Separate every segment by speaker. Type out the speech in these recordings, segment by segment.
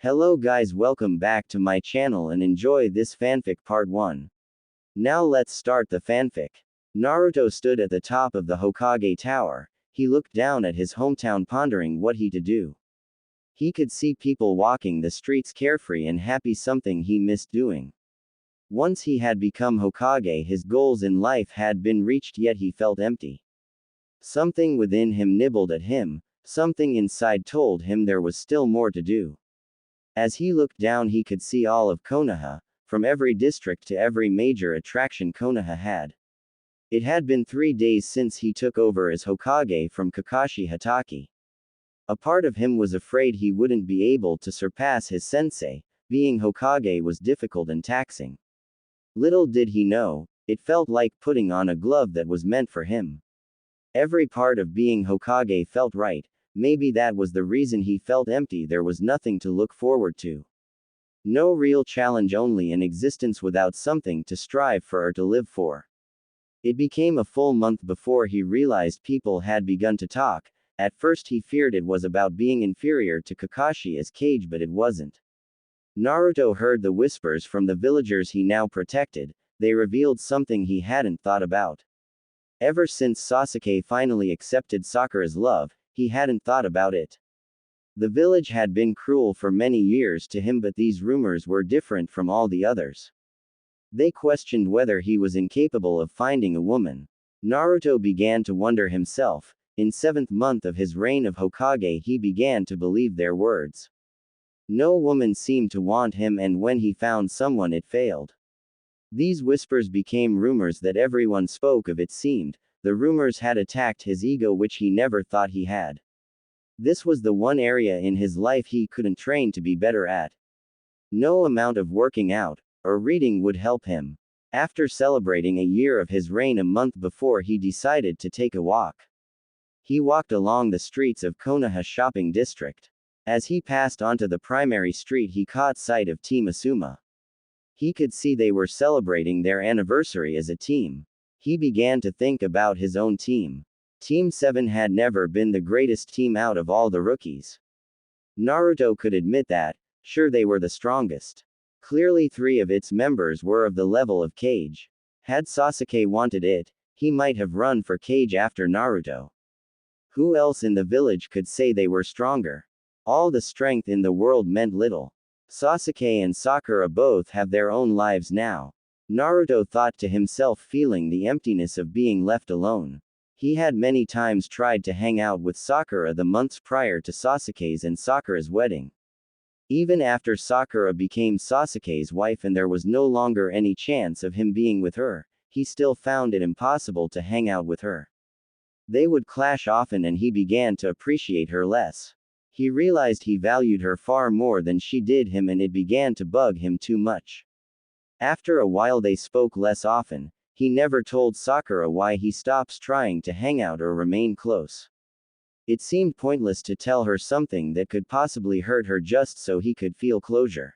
Speaker 1: Hello guys, welcome back to my channel and enjoy this fanfic part 1. Now let's start the fanfic. Naruto stood at the top of the Hokage tower. He looked down at his hometown pondering what he to do. He could see people walking the streets carefree and happy, something he missed doing. Once he had become Hokage, his goals in life had been reached, yet he felt empty. Something within him nibbled at him, something inside told him there was still more to do. As he looked down, he could see all of Konoha, from every district to every major attraction Konoha had. It had been 3 days since he took over as Hokage from Kakashi Hatake. A part of him was afraid he wouldn't be able to surpass his sensei. Being Hokage was difficult and taxing. Little did he know, it felt like putting on a glove that was meant for him. Every part of being Hokage felt right. Maybe that was the reason he felt empty. There was nothing to look forward to. No real challenge, only an existence without something to strive for or to live for. It became a full month before he realized people had begun to talk. At first he feared it was about being inferior to Kakashi as Kage, but it wasn't. Naruto heard the whispers from the villagers he now protected. They revealed something he hadn't thought about. Ever since Sasuke finally accepted Sakura's love, he hadn't thought about it. The village had been cruel for many years to him, but these rumors were different from all the others. They questioned whether he was incapable of finding a woman. Naruto began to wonder himself. In 7th month of his reign of Hokage, he began to believe their words. No woman seemed to want him, and when he found someone, it failed. These whispers became rumors that everyone spoke of. It seemed the rumors had attacked his ego, which he never thought he had. This was the one area in his life he couldn't train to be better at. No amount of working out or reading would help him. After celebrating a year of his reign a month before, he decided to take a walk. He walked along the streets of Konoha shopping district. As he passed onto the primary street, he caught sight of Team Asuma. He could see they were celebrating their anniversary as a team. He began to think about his own team. Team 7 had never been the greatest team out of all the rookies. Naruto could admit that. Sure, they were the strongest. Clearly 3 of its members were of the level of Kage. Had Sasuke wanted it, he might have run for Kage after Naruto. Who else in the village could say they were stronger? All the strength in the world meant little. Sasuke and Sakura both have their own lives now. Naruto thought to himself, feeling the emptiness of being left alone. He had many times tried to hang out with Sakura the months prior to Sasuke's and Sakura's wedding. Even after Sakura became Sasuke's wife and there was no longer any chance of him being with her, he still found it impossible to hang out with her. They would clash often and he began to appreciate her less. He realized he valued her far more than she did him, and it began to bug him too much. After a while they spoke less often. He never told Sakura why he stops trying to hang out or remain close. It seemed pointless to tell her something that could possibly hurt her just so he could feel closure.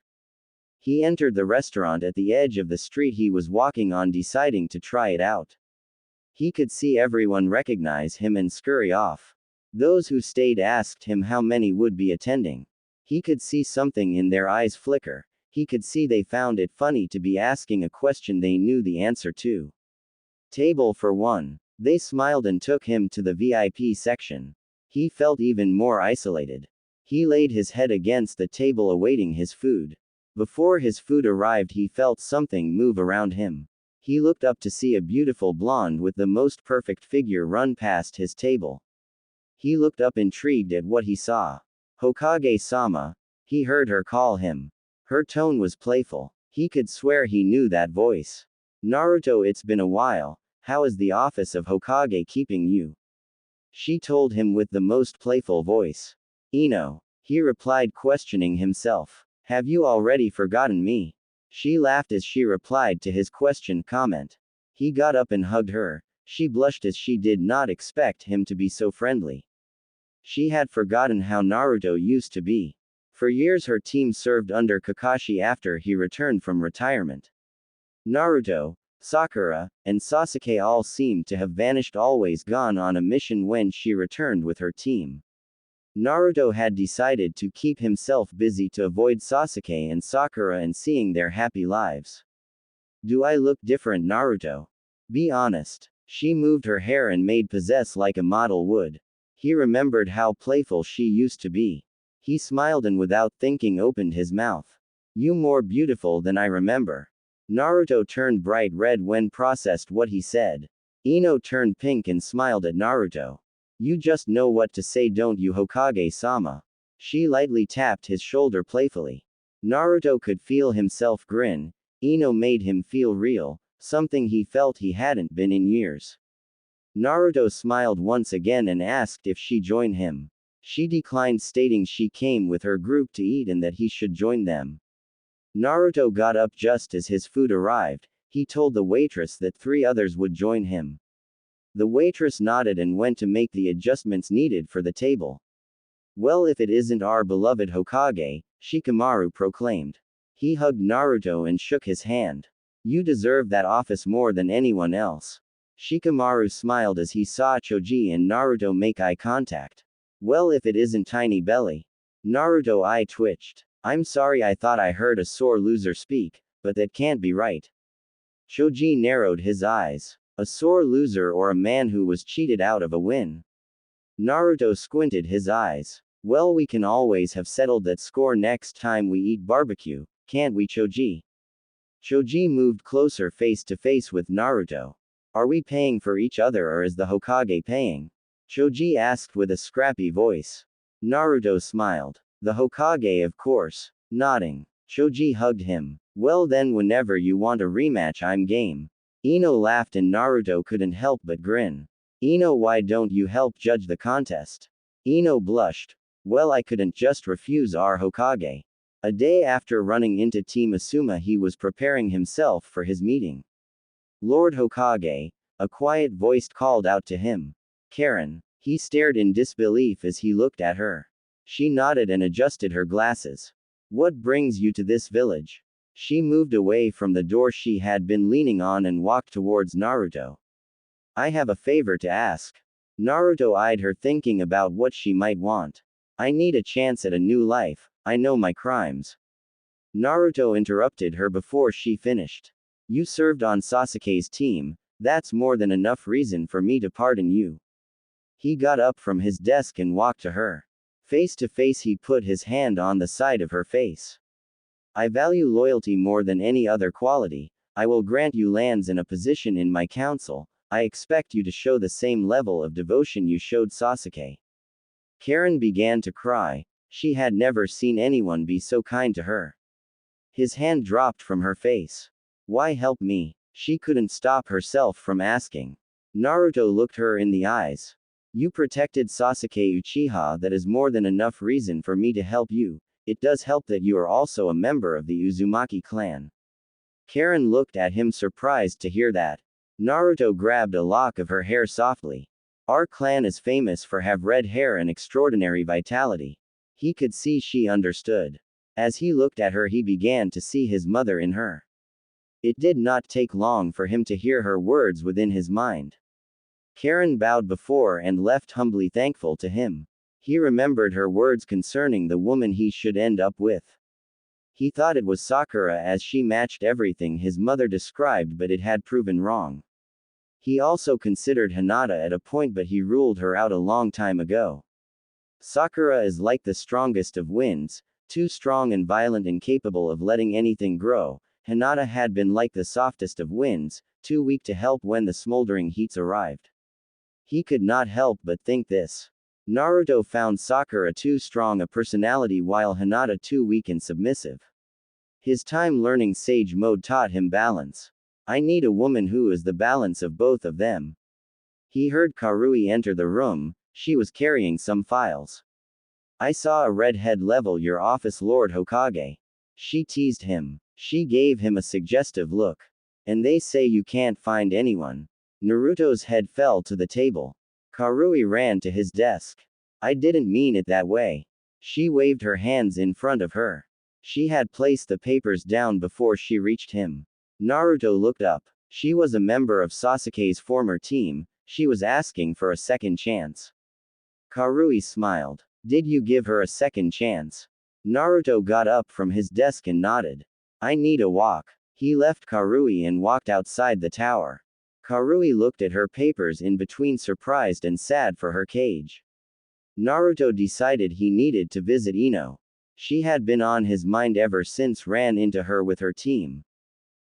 Speaker 1: He entered the restaurant at the edge of the street he was walking on, deciding to try it out. He could see everyone recognize him and scurry off. Those who stayed asked him how many would be attending. He could see something in their eyes flicker. He could see they found it funny to be asking a question they knew the answer to. Table for 1. They smiled and took him to the VIP section. He felt even more isolated. He laid his head against the table awaiting his food. Before his food arrived, he felt something move around him. He looked up to see a beautiful blonde with the most perfect figure run past his table. He looked up, intrigued at what he saw. Hokage-sama. He heard her call him. Her tone was playful. He could swear he knew that voice. Naruto, it's been a while. How is the office of Hokage keeping you? She told him with the most playful voice. Ino. He replied, questioning himself. Have you already forgotten me? She laughed as she replied to his question comment. He got up and hugged her. She blushed as she did not expect him to be so friendly. She had forgotten how Naruto used to be. For years her team served under Kakashi after he returned from retirement. Naruto, Sakura, and Sasuke all seemed to have vanished, always gone on a mission when she returned with her team. Naruto had decided to keep himself busy to avoid Sasuke and Sakura and seeing their happy lives. Do I look different, Naruto? Be honest. She moved her hair and made possess like a model would. He remembered how playful she used to be. He smiled and without thinking opened his mouth. You more beautiful than I remember. Naruto turned bright red when processed what he said. Ino turned pink and smiled at Naruto. You just know what to say, don't you, Hokage-sama? She lightly tapped his shoulder playfully. Naruto could feel himself grin. Ino made him feel real, something he felt he hadn't been in years. Naruto smiled once again and asked if she joined him. She declined, stating she came with her group to eat and that he should join them. Naruto got up just as his food arrived. He told the waitress that 3 others would join him. The waitress nodded and went to make the adjustments needed for the table. Well, if it isn't our beloved Hokage, Shikamaru proclaimed. He hugged Naruto and shook his hand. You deserve that office more than anyone else. Shikamaru smiled as he saw Choji and Naruto make eye contact. Well, if it isn't Tiny Belly. Naruto eye twitched. I'm sorry, I thought I heard a sore loser speak, but that can't be right. Choji narrowed his eyes. A sore loser or a man who was cheated out of a win? Naruto squinted his eyes. Well, we can always have settled that score next time we eat barbecue, can't we, Choji? Choji moved closer face to face with Naruto. Are we paying for each other or is the Hokage paying? Choji asked with a scrappy voice. Naruto smiled. The Hokage, of course. Nodding. Choji hugged him. Well then, whenever you want a rematch, I'm game. Ino laughed and Naruto couldn't help but grin. Ino, why don't you help judge the contest? Ino blushed. Well, I couldn't just refuse our Hokage. A day after running into Team Asuma, he was preparing himself for his meeting. Lord Hokage, a quiet voice called out to him. Karin. He stared in disbelief as he looked at her. She nodded and adjusted her glasses. What brings you to this village? She moved away from the door she had been leaning on and walked towards Naruto. I have a favor to ask. Naruto eyed her, thinking about what she might want. I need a chance at a new life. I know my crimes. Naruto interrupted her before she finished. You served on Sasuke's team. That's more than enough reason for me to pardon you. He got up from his desk and walked to her. Face to face, he put his hand on the side of her face. I value loyalty more than any other quality. I will grant you lands and a position in my council. I expect you to show the same level of devotion you showed Sasuke. Karin began to cry. She had never seen anyone be so kind to her. His hand dropped from her face. Why help me? She couldn't stop herself from asking. Naruto looked her in the eyes. You protected Sasuke Uchiha, that is more than enough reason for me to help you. It does help that you are also a member of the Uzumaki clan. Karin looked at him, surprised to hear that. Naruto grabbed a lock of her hair softly. Our clan is famous for have red hair and extraordinary vitality. He could see she understood. As he looked at her, he began to see his mother in her. It did not take long for him to hear her words within his mind. Karin bowed before and left, humbly thankful to him. He remembered her words concerning the woman he should end up with. He thought it was Sakura, as she matched everything his mother described, but it had proven wrong. He also considered Hinata at a point, but he ruled her out a long time ago. Sakura is like the strongest of winds, too strong and violent and capable of letting anything grow. Hinata had been like the softest of winds, too weak to help when the smoldering heats arrived. He could not help but think this. Naruto found Sakura too strong a personality while Hinata too weak and submissive. His time learning sage mode taught him balance. I need a woman who is the balance of both of them. He heard Karui enter the room. She was carrying some files. I saw a redhead level your office, Lord Hokage. She teased him. She gave him a suggestive look. And they say you can't find anyone. Naruto's head fell to the table. Karui ran to his desk. I didn't mean it that way. She waved her hands in front of her. She had placed the papers down before she reached him. Naruto looked up. She was a member of Sasuke's former team. She was asking for a second chance. Karui smiled. Did you give her a second chance? Naruto got up from his desk and nodded. I need a walk. He left Karui and walked outside the tower. Karui looked at her papers in between, surprised and sad for her cage. Naruto decided he needed to visit Ino. She had been on his mind ever since ran into her with her team.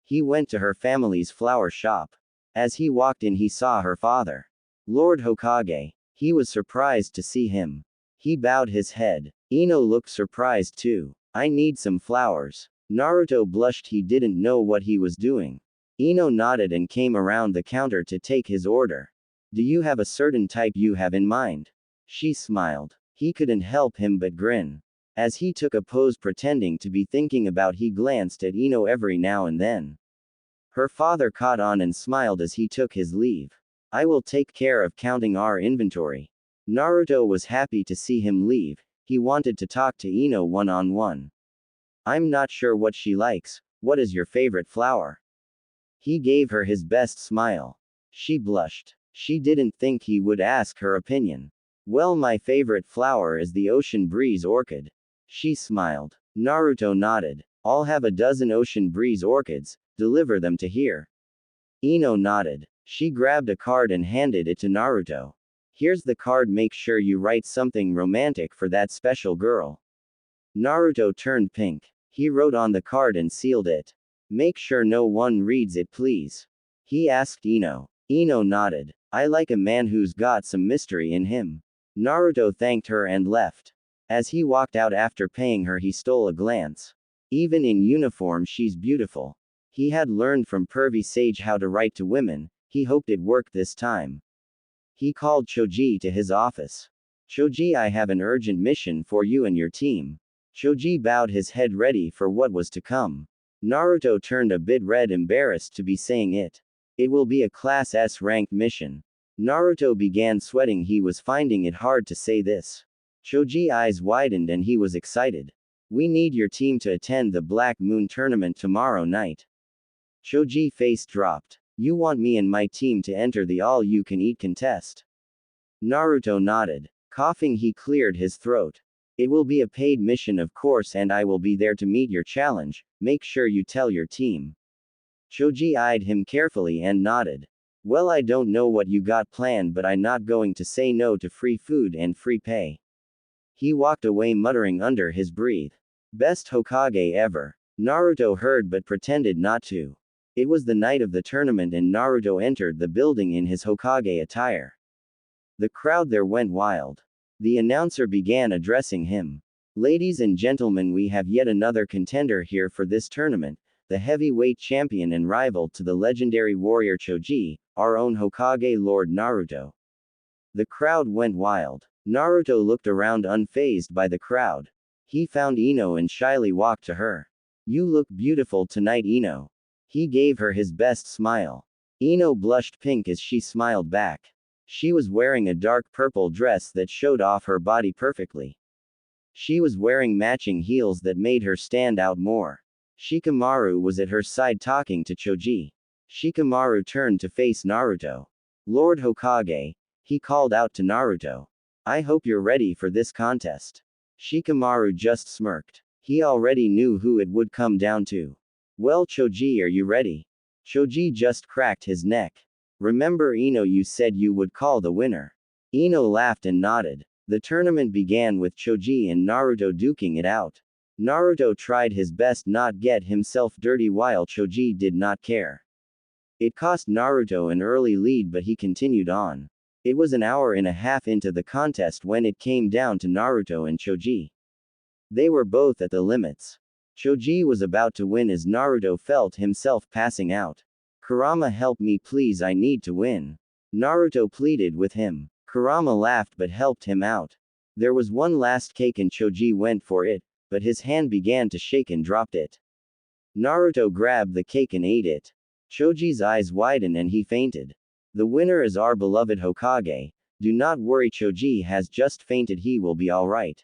Speaker 1: He went to her family's flower shop. As he walked in, he saw her father, Lord Hokage. He was surprised to see him. He bowed his head. Ino looked surprised too. I need some flowers. Naruto blushed, he didn't know what he was doing. Ino nodded and came around the counter to take his order. Do you have a certain type you have in mind? She smiled. He couldn't help him but grin. As he took a pose pretending to be thinking about, he glanced at Ino every now and then. Her father caught on and smiled as he took his leave. I will take care of counting our inventory. Naruto was happy to see him leave. He wanted to talk to Ino one-on-one. I'm not sure what she likes. What is your favorite flower? He gave her his best smile. She blushed. She didn't think he would ask her opinion. Well, my favorite flower is the ocean breeze orchid. She smiled. Naruto nodded. I'll have a dozen ocean breeze orchids. Deliver them to here. Ino nodded. She grabbed a card and handed it to Naruto. Here's the card, make sure you write something romantic for that special girl. Naruto turned pink. He wrote on the card and sealed it. Make sure no one reads it, please. He asked Ino. Ino nodded. I like a man who's got some mystery in him. Naruto thanked her and left. As he walked out after paying her, he stole a glance. Even in uniform, she's beautiful. He had learned from pervy sage how to write to women. He hoped it worked this time. He called Choji to his office. Choji, I have an urgent mission for you and your team. Choji bowed his head, ready for what was to come. Naruto turned a bit red, embarrassed to be saying it. It will be a Class S ranked mission. Naruto began sweating. He was finding it hard to say this. Choji's eyes widened and he was excited. We need your team to attend the Black Moon tournament tomorrow night. Choji's face dropped. You want me and my team to enter the all-you-can-eat contest? Naruto nodded. Coughing, he cleared his throat. It will be a paid mission, of course, and I will be there to meet your challenge. Make sure you tell your team. Choji eyed him carefully and nodded. Well, I don't know what you got planned, but I'm not going to say no to free food and free pay. He walked away muttering under his breath. Best Hokage ever. Naruto heard but pretended not to. It was the night of the tournament and Naruto entered the building in his Hokage attire. The crowd there went wild. The announcer began addressing him. Ladies and gentlemen, we have yet another contender here for this tournament, the heavyweight champion and rival to the legendary warrior Choji, our own Hokage Lord Naruto. The crowd went wild. Naruto looked around unfazed by the crowd. He found Ino and shyly walked to her. You look beautiful tonight, Ino. He gave her his best smile. Ino blushed pink as she smiled back. She was wearing a dark purple dress that showed off her body perfectly. She was wearing matching heels that made her stand out more. Shikamaru was at her side talking to Choji. Shikamaru turned to face Naruto. Lord Hokage, he called out to Naruto. I hope you're ready for this contest. Shikamaru just smirked. He already knew who it would come down to. Well, Choji, are you ready? Choji just cracked his neck. Remember, Ino, you said you would call the winner. Ino laughed and nodded. The tournament began with Choji and Naruto duking it out. Naruto tried his best not get himself dirty while Choji did not care. It cost Naruto an early lead, but he continued on. It was an hour and a half into the contest when it came down to Naruto and Choji. They were both at the limits. Choji was about to win as Naruto felt himself passing out. Kurama, help me please, I need to win. Naruto pleaded with him. Kurama laughed but helped him out. There was one last cake and Choji went for it, but his hand began to shake and dropped it. Naruto grabbed the cake and ate it. Choji's eyes widened and he fainted. The winner is our beloved Hokage. Do not worry, Choji has just fainted, he will be alright.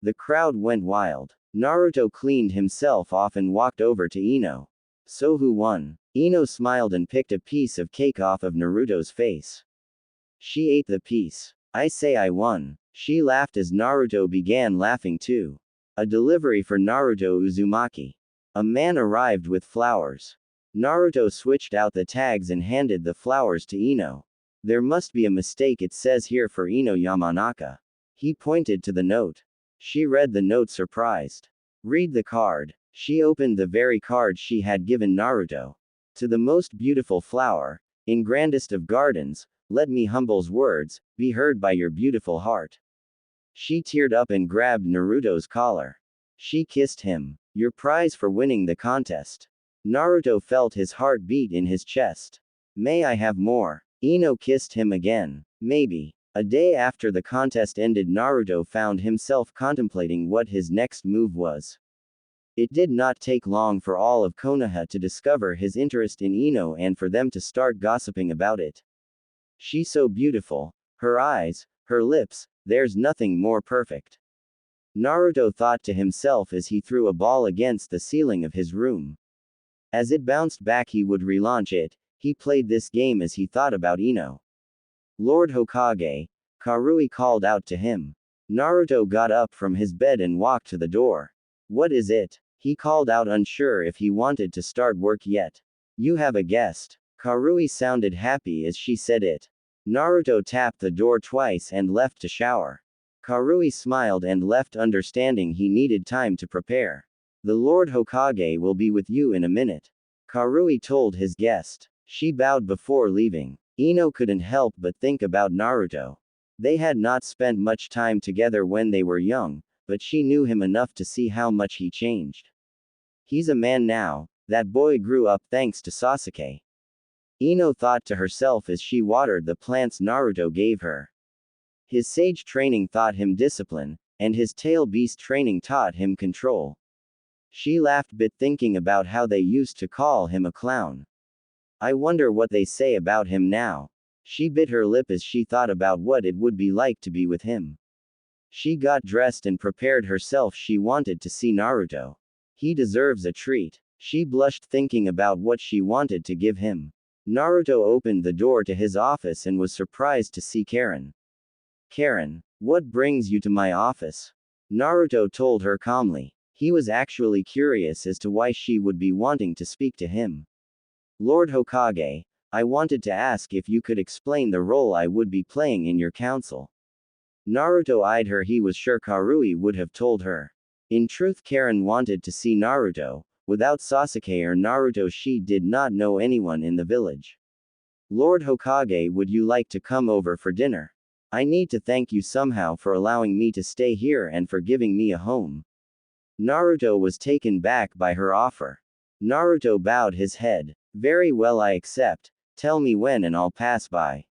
Speaker 1: The crowd went wild. Naruto cleaned himself off and walked over to Ino. So who won? Ino smiled and picked a piece of cake off of Naruto's face. She ate the piece. I say I won. She laughed as Naruto began laughing too. A delivery for Naruto Uzumaki. A man arrived with flowers. Naruto switched out the tags and handed the flowers to Ino. There must be a mistake, it says here for Ino Yamanaka. He pointed to the note. She read the note surprised. Read the card. She opened the very card she had given Naruto. To the most beautiful flower, in grandest of gardens, let me humble's words, be heard by your beautiful heart. She teared up and grabbed Naruto's collar. She kissed him. Your prize for winning the contest. Naruto felt his heart beat in his chest. May I have more? Ino kissed him again. Maybe. A day after the contest ended, Naruto found himself contemplating what his next move was. It did not take long for all of Konoha to discover his interest in Ino and for them to start gossiping about it. She's so beautiful. Her eyes, her lips, there's nothing more perfect. Naruto thought to himself as he threw a ball against the ceiling of his room. As it bounced back, he would relaunch it. He played this game as he thought about Ino. Lord Hokage, Karui called out to him. Naruto got up from his bed and walked to the door. What is it? He called out, unsure if he wanted to start work yet. You have a guest. Karui sounded happy as she said it. Naruto tapped the door twice and left to shower. Karui smiled and left, understanding he needed time to prepare. The Lord Hokage will be with you in a minute. Karui told his guest. She bowed before leaving. Ino couldn't help but think about Naruto. They had not spent much time together when they were young, but she knew him enough to see how much he changed. He's a man now. That boy grew up thanks to Sasuke. Ino thought to herself as she watered the plants Naruto gave her. His sage training taught him discipline, and his tail beast training taught him control. She laughed bit thinking about how they used to call him a clown. I wonder what they say about him now. She bit her lip as she thought about what it would be like to be with him. She got dressed and prepared herself. She wanted to see Naruto. He deserves a treat. She blushed thinking about what she wanted to give him. Naruto opened the door to his office and was surprised to see Karin. Karin, what brings you to my office? Naruto told her calmly. He was actually curious as to why she would be wanting to speak to him. Lord Hokage, I wanted to ask if you could explain the role I would be playing in your council. Naruto eyed her. He was sure Karui would have told her. In truth, Karin wanted to see Naruto. Without Sasuke or Naruto, she did not know anyone in the village. Lord Hokage, would you like to come over for dinner? I need to thank you somehow for allowing me to stay here and for giving me a home. Naruto was taken back by her offer. Naruto bowed his head. Very well, I accept. Tell me when and I'll pass by.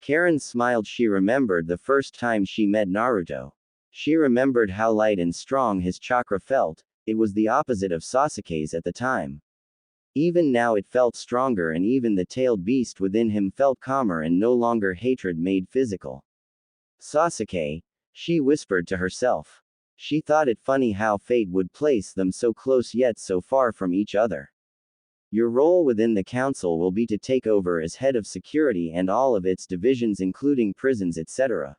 Speaker 1: Karin smiled. She remembered the first time she met Naruto. She remembered how light and strong his chakra felt. It was the opposite of Sasuke's at the time. Even now it felt stronger, and even the tailed beast within him felt calmer and no longer hatred made physical. Sasuke, she whispered to herself. She thought it funny how fate would place them so close yet so far from each other. Your role within the council will be to take over as head of security and all of its divisions, including prisons, etc.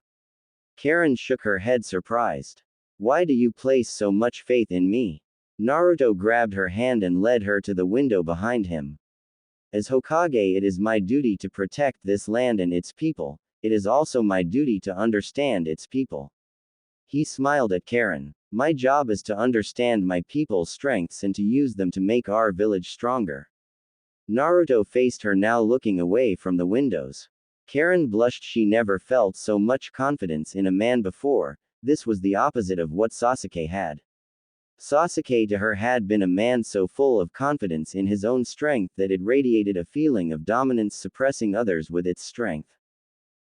Speaker 1: Karin shook her head, surprised. Why do you place so much faith in me? Naruto grabbed her hand and led her to the window behind him. As Hokage, it is my duty to protect this land and its people. It is also my duty to understand its people. He smiled at Karin. My job is to understand my people's strengths and to use them to make our village stronger. Naruto faced her now, looking away from the windows. Karin blushed. She never felt so much confidence in a man before. This was the opposite of what Sasuke had. Sasuke to her had been a man so full of confidence in his own strength that it radiated a feeling of dominance, suppressing others with its strength.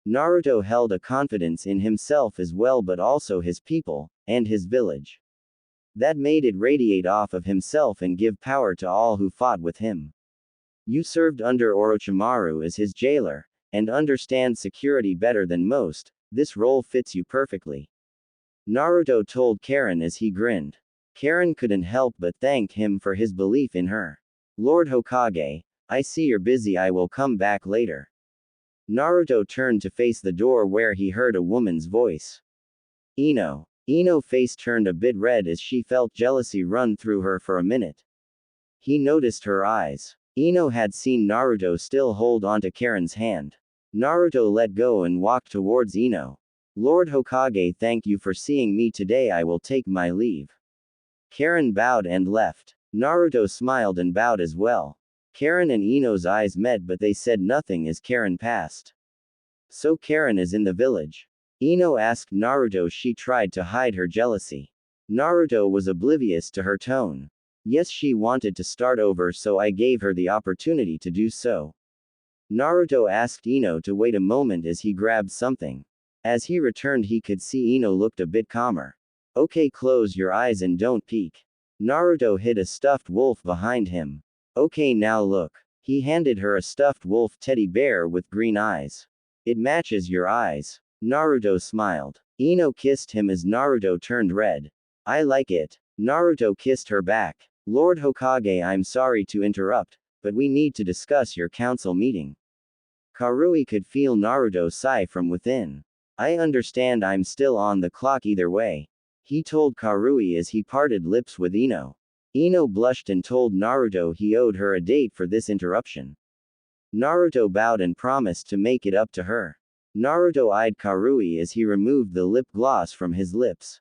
Speaker 1: Naruto held a confidence in himself as well, but also his people, and his village. That made it radiate off of himself and give power to all who fought with him. You served under Orochimaru as his jailer, and understand security better than most. This role fits you perfectly. Naruto told Karin as he grinned. Karin couldn't help but thank him for his belief in her. Lord Hokage, I see you're busy. I will come back later. Naruto turned to face the door where he heard a woman's voice. Ino. Ino's face turned a bit red as she felt jealousy run through her for a minute. He noticed her eyes. Ino had seen Naruto still hold onto Karin's hand. Naruto let go and walked towards Ino. Lord Hokage, thank you for seeing me today. I will take my leave. Karin bowed and left. Naruto smiled and bowed as well. Karin and Ino's eyes met, but they said nothing as Karin passed. So Karin is in the village? Ino asked Naruto. She tried to hide her jealousy. Naruto was oblivious to her tone. Yes, she wanted to start over, so I gave her the opportunity to do so. Naruto asked Ino to wait a moment as he grabbed something. As he returned, he could see Ino looked a bit calmer. Okay, close your eyes and don't peek. Naruto hid a stuffed wolf behind him. Okay, now look. He handed her a stuffed wolf teddy bear with green eyes. It matches your eyes. Naruto smiled. Ino kissed him as Naruto turned red. I like it. Naruto kissed her back. Lord Hokage, I'm sorry to interrupt, but we need to discuss your council meeting. Karui could feel Naruto sigh from within. I understand, I'm still on the clock either way. He told Karui as he parted lips with Ino. Ino blushed and told Naruto he owed her a date for this interruption. Naruto bowed and promised to make it up to her. Naruto eyed Karui as he removed the lip gloss from his lips.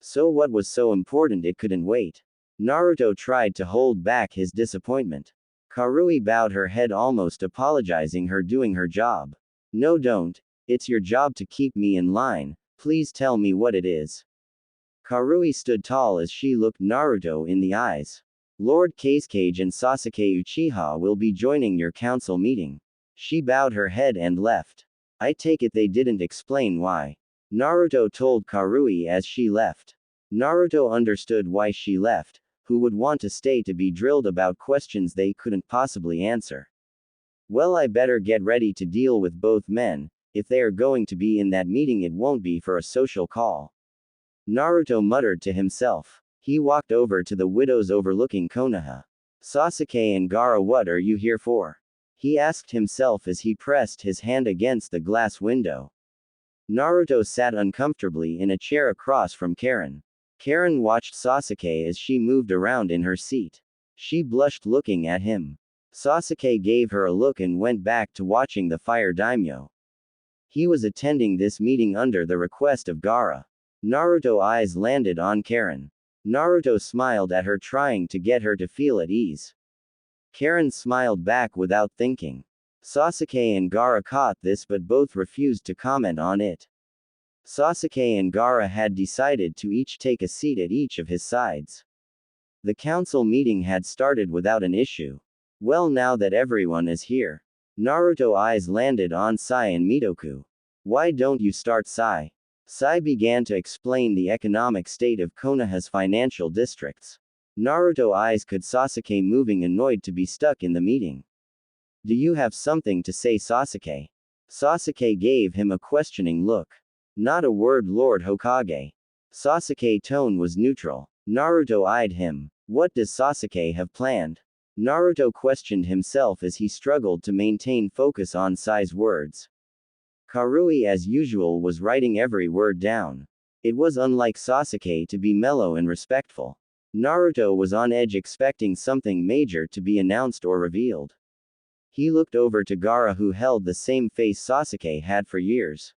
Speaker 1: So what was so important it couldn't wait? Naruto tried to hold back his disappointment. Karui bowed her head, almost apologizing her doing her job. No, don't. It's your job to keep me in line. Please tell me what it is. Karui stood tall as she looked Naruto in the eyes. Lord Kazekage and Sasuke Uchiha will be joining your council meeting. She bowed her head and left. I take it they didn't explain why. Naruto told Karui as she left. Naruto understood why she left. Who would want to stay to be drilled about questions they couldn't possibly answer? Well, I better get ready to deal with both men. If they are going to be in that meeting, it won't be for a social call. Naruto muttered to himself. He walked over to the widows overlooking Konoha. Sasuke and Gaara, what are you here for? He asked himself as he pressed his hand against the glass window. Naruto sat uncomfortably in a chair across from Karin. Karin watched Sasuke as she moved around in her seat. She blushed looking at him. Sasuke gave her a look and went back to watching the fire daimyo. He was attending this meeting under the request of Gaara. Naruto's eyes landed on Karin. Naruto smiled at her, trying to get her to feel at ease. Karin smiled back without thinking. Sasuke and Gaara caught this but both refused to comment on it. Sasuke and Gaara had decided to each take a seat at each of his sides. The council meeting had started without an issue. Well, now that everyone is here. Naruto's eyes landed on Sai and Mitoku. Why don't you start, Sai? Sai began to explain the economic state of Konoha's financial districts. Naruto's eyes could Sasuke moving, annoyed to be stuck in the meeting. Do you have something to say, Sasuke? Sasuke gave him a questioning look. Not a word, Lord Hokage. Sasuke's tone was neutral. Naruto eyed him. What does Sasuke have planned? Naruto questioned himself as he struggled to maintain focus on Sai's words. Karui, as usual, was writing every word down. It was unlike Sasuke to be mellow and respectful. Naruto was on edge, expecting something major to be announced or revealed. He looked over to Gaara, who held the same face Sasuke had for years.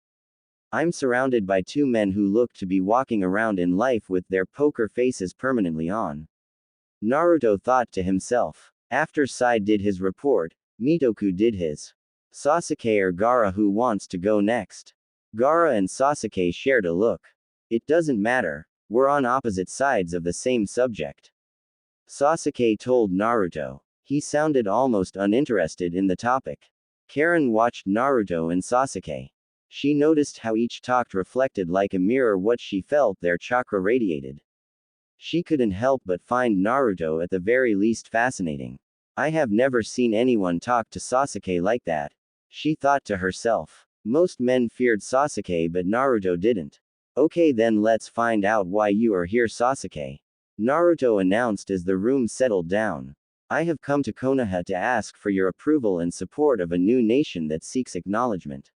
Speaker 1: I'm surrounded by two men who look to be walking around in life with their poker faces permanently on. Naruto thought to himself. After Sai did his report, Mitoku did his. Sasuke or Gaara, who wants to go next? Gaara and Sasuke shared a look. It doesn't matter, we're on opposite sides of the same subject. Sasuke told Naruto. He sounded almost uninterested in the topic. Karin watched Naruto and Sasuke. She noticed how each talked reflected like a mirror what she felt their chakra radiated. She couldn't help but find Naruto at the very least fascinating. I have never seen anyone talk to Sasuke like that. She thought to herself. Most men feared Sasuke but Naruto didn't. Okay, then let's find out why you are here, Sasuke. Naruto announced as the room settled down. I have come to Konoha to ask for your approval and support of a new nation that seeks acknowledgement.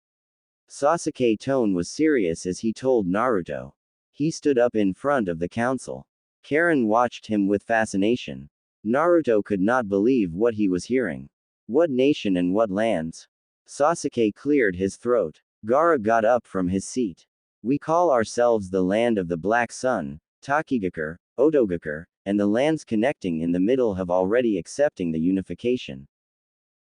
Speaker 1: Sasuke's tone was serious as he told Naruto. He stood up in front of the council. Karin watched him with fascination. Naruto could not believe what he was hearing. What nation and what lands? Sasuke cleared his throat. Gaara got up from his seat. We call ourselves the land of the Black Sun, Takigakure, Otogakure, and the lands connecting in the middle have already accepting the unification.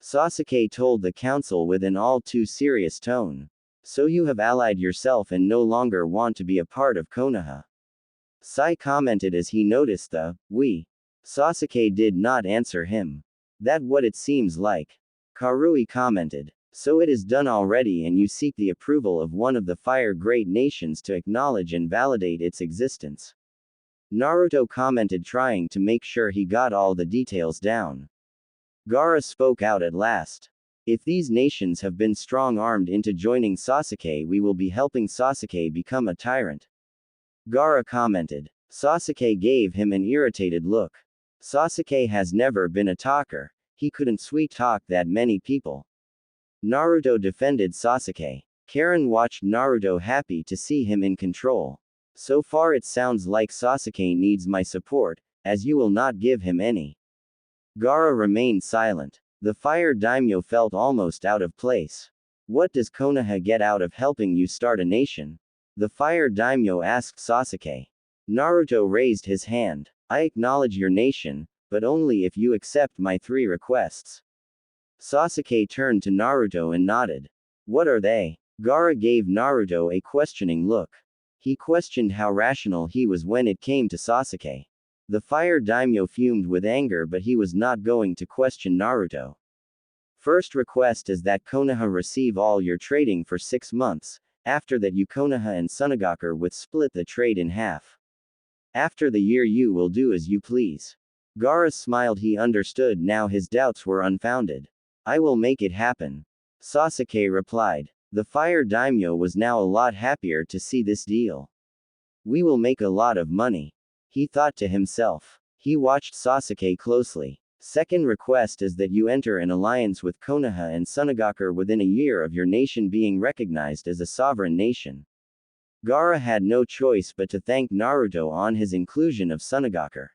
Speaker 1: Sasuke told the council with an all too serious tone. So you have allied yourself and no longer want to be a part of Konoha. Sai commented as he noticed the, we. Sasuke did not answer him. That what it seems like. Karui commented. So it is done already and you seek the approval of one of the fire great nations to acknowledge and validate its existence. Naruto commented trying to make sure he got all the details down. Gaara spoke out at last. If these nations have been strong-armed into joining Sasuke, we will be helping Sasuke become a tyrant. Gaara commented. Sasuke gave him an irritated look. Sasuke has never been a talker. He couldn't sweet-talk that many people. Naruto defended Sasuke. Karin watched Naruto happy to see him in control. So far it sounds like Sasuke needs my support, as you will not give him any. Gaara remained silent. The fire daimyo felt almost out of place. What does Konoha get out of helping you start a nation? The fire daimyo asked Sasuke. Naruto raised his hand. I acknowledge your nation, but only if you accept my 3 requests. Sasuke turned to Naruto and nodded. What are they? Gaara gave Naruto a questioning look. He questioned how rational he was when it came to Sasuke. The fire daimyo fumed with anger, but he was not going to question Naruto. First request is that Konoha receive all your trading for 6 months, after that you Konoha and Sunagakure with split the trade in half. After the year you will do as you please. Gaara smiled, he understood now his doubts were unfounded. I will make it happen. Sasuke replied. The fire daimyo was now a lot happier to see this deal. We will make a lot of money. He thought to himself. He watched Sasuke closely. Second request is that you enter an alliance with Konoha and Sunagakure within a year of your nation being recognized as a sovereign nation. Gaara had no choice but to thank Naruto on his inclusion of Sunagakure.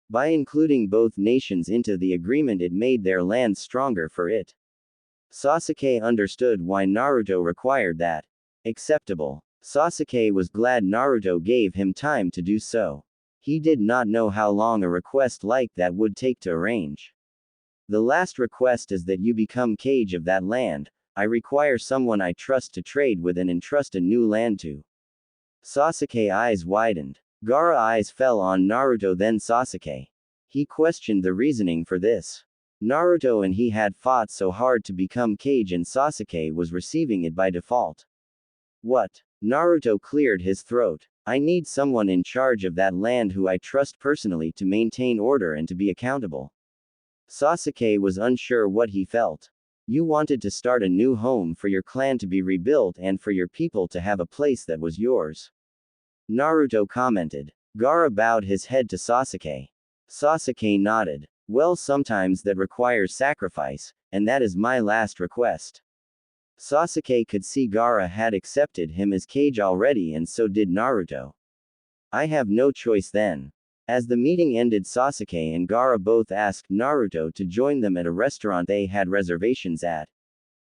Speaker 1: By including both nations into the agreement, it made their land stronger for it. Sasuke understood why Naruto required that. Acceptable. Sasuke was glad Naruto gave him time to do so. He did not know how long a request like that would take to arrange. The last request is that you become Kage of that land. I require someone I trust to trade with and entrust a new land to. Sasuke eyes widened. Gaara eyes fell on Naruto then Sasuke. He questioned the reasoning for this. Naruto and he had fought so hard to become Kage and Sasuke was receiving it by default. What? Naruto cleared his throat. I need someone in charge of that land who I trust personally to maintain order and to be accountable. Sasuke was unsure what he felt. You wanted to start a new home for your clan to be rebuilt and for your people to have a place that was yours. Naruto commented. Gaara bowed his head to Sasuke. Sasuke nodded. Well, sometimes that requires sacrifice, and that is my last request. Sasuke could see Gaara had accepted him as Kage already, and so did Naruto. I have no choice then. As the meeting ended, Sasuke and Gaara both asked Naruto to join them at a restaurant they had reservations at.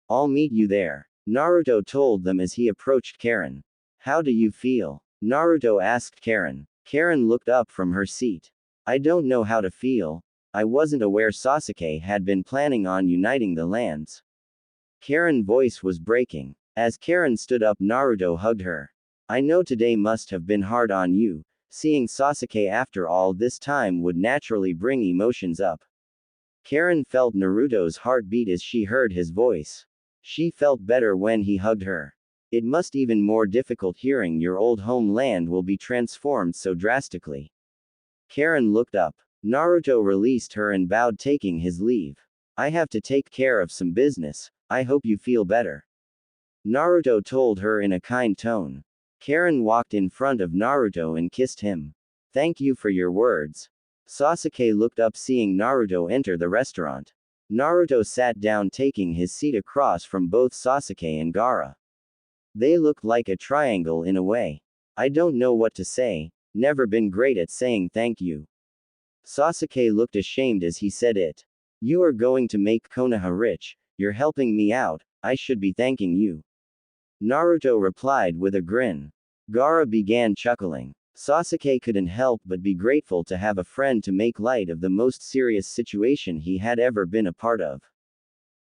Speaker 1: I'll meet you there. Naruto told them as he approached Karin. How do you feel? Naruto asked Karin. Karin looked up from her seat. I don't know how to feel. I wasn't aware Sasuke had been planning on uniting the lands. Karin's voice was breaking. As Karin stood up, Naruto hugged her. I know today must have been hard on you. Seeing Sasuke after all this time would naturally bring emotions up. Karin felt Naruto's heartbeat as she heard his voice. She felt better when he hugged her. It must even more difficult hearing your old homeland will be transformed so drastically. Karin looked up. Naruto released her and bowed, taking his leave. I have to take care of some business. I hope you feel better. Naruto told her in a kind tone. Karin walked in front of Naruto and kissed him. Thank you for your words. Sasuke looked up seeing Naruto enter the restaurant. Naruto sat down taking his seat across from both Sasuke and Gaara. They looked like a triangle in a way. I don't know what to say, never been great at saying thank you. Sasuke looked ashamed as he said it. You are going to make Konoha rich, you're helping me out, I should be thanking you. Naruto replied with a grin. Gaara began chuckling. Sasuke couldn't help but be grateful to have a friend to make light of the most serious situation he had ever been a part of.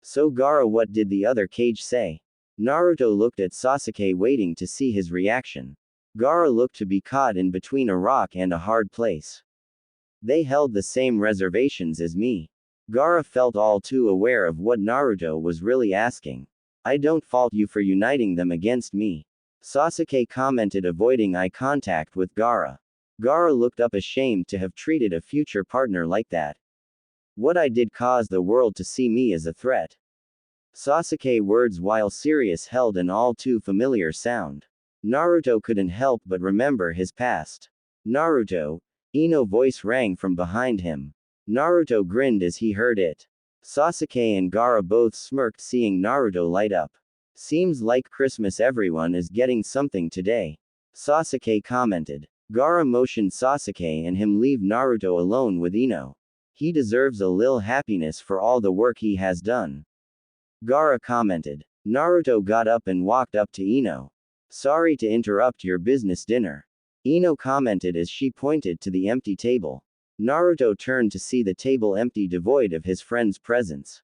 Speaker 1: So Gaara, what did the other Kage say? Naruto looked at Sasuke waiting to see his reaction. Gaara looked to be caught in between a rock and a hard place. They held the same reservations as me. Gaara felt all too aware of what Naruto was really asking. I don't fault you for uniting them against me. Sasuke commented, avoiding eye contact with Gaara. Gaara looked up ashamed to have treated a future partner like that. What I did caused the world to see me as a threat. Sasuke's words, while serious, held an all too familiar sound. Naruto couldn't help but remember his past. Naruto, Ino's voice rang from behind him. Naruto grinned as he heard it. Sasuke and Gaara both smirked, seeing Naruto light up. Seems like Christmas, everyone is getting something today. Sasuke commented. Gaara motioned Sasuke and him leave Naruto alone with Ino. He deserves a little happiness for all the work he has done. Gaara commented. Naruto got up and walked up to Ino. Sorry to interrupt your business dinner. Ino commented as she pointed to the empty table. Naruto turned to see the table empty, devoid of his friend's presence.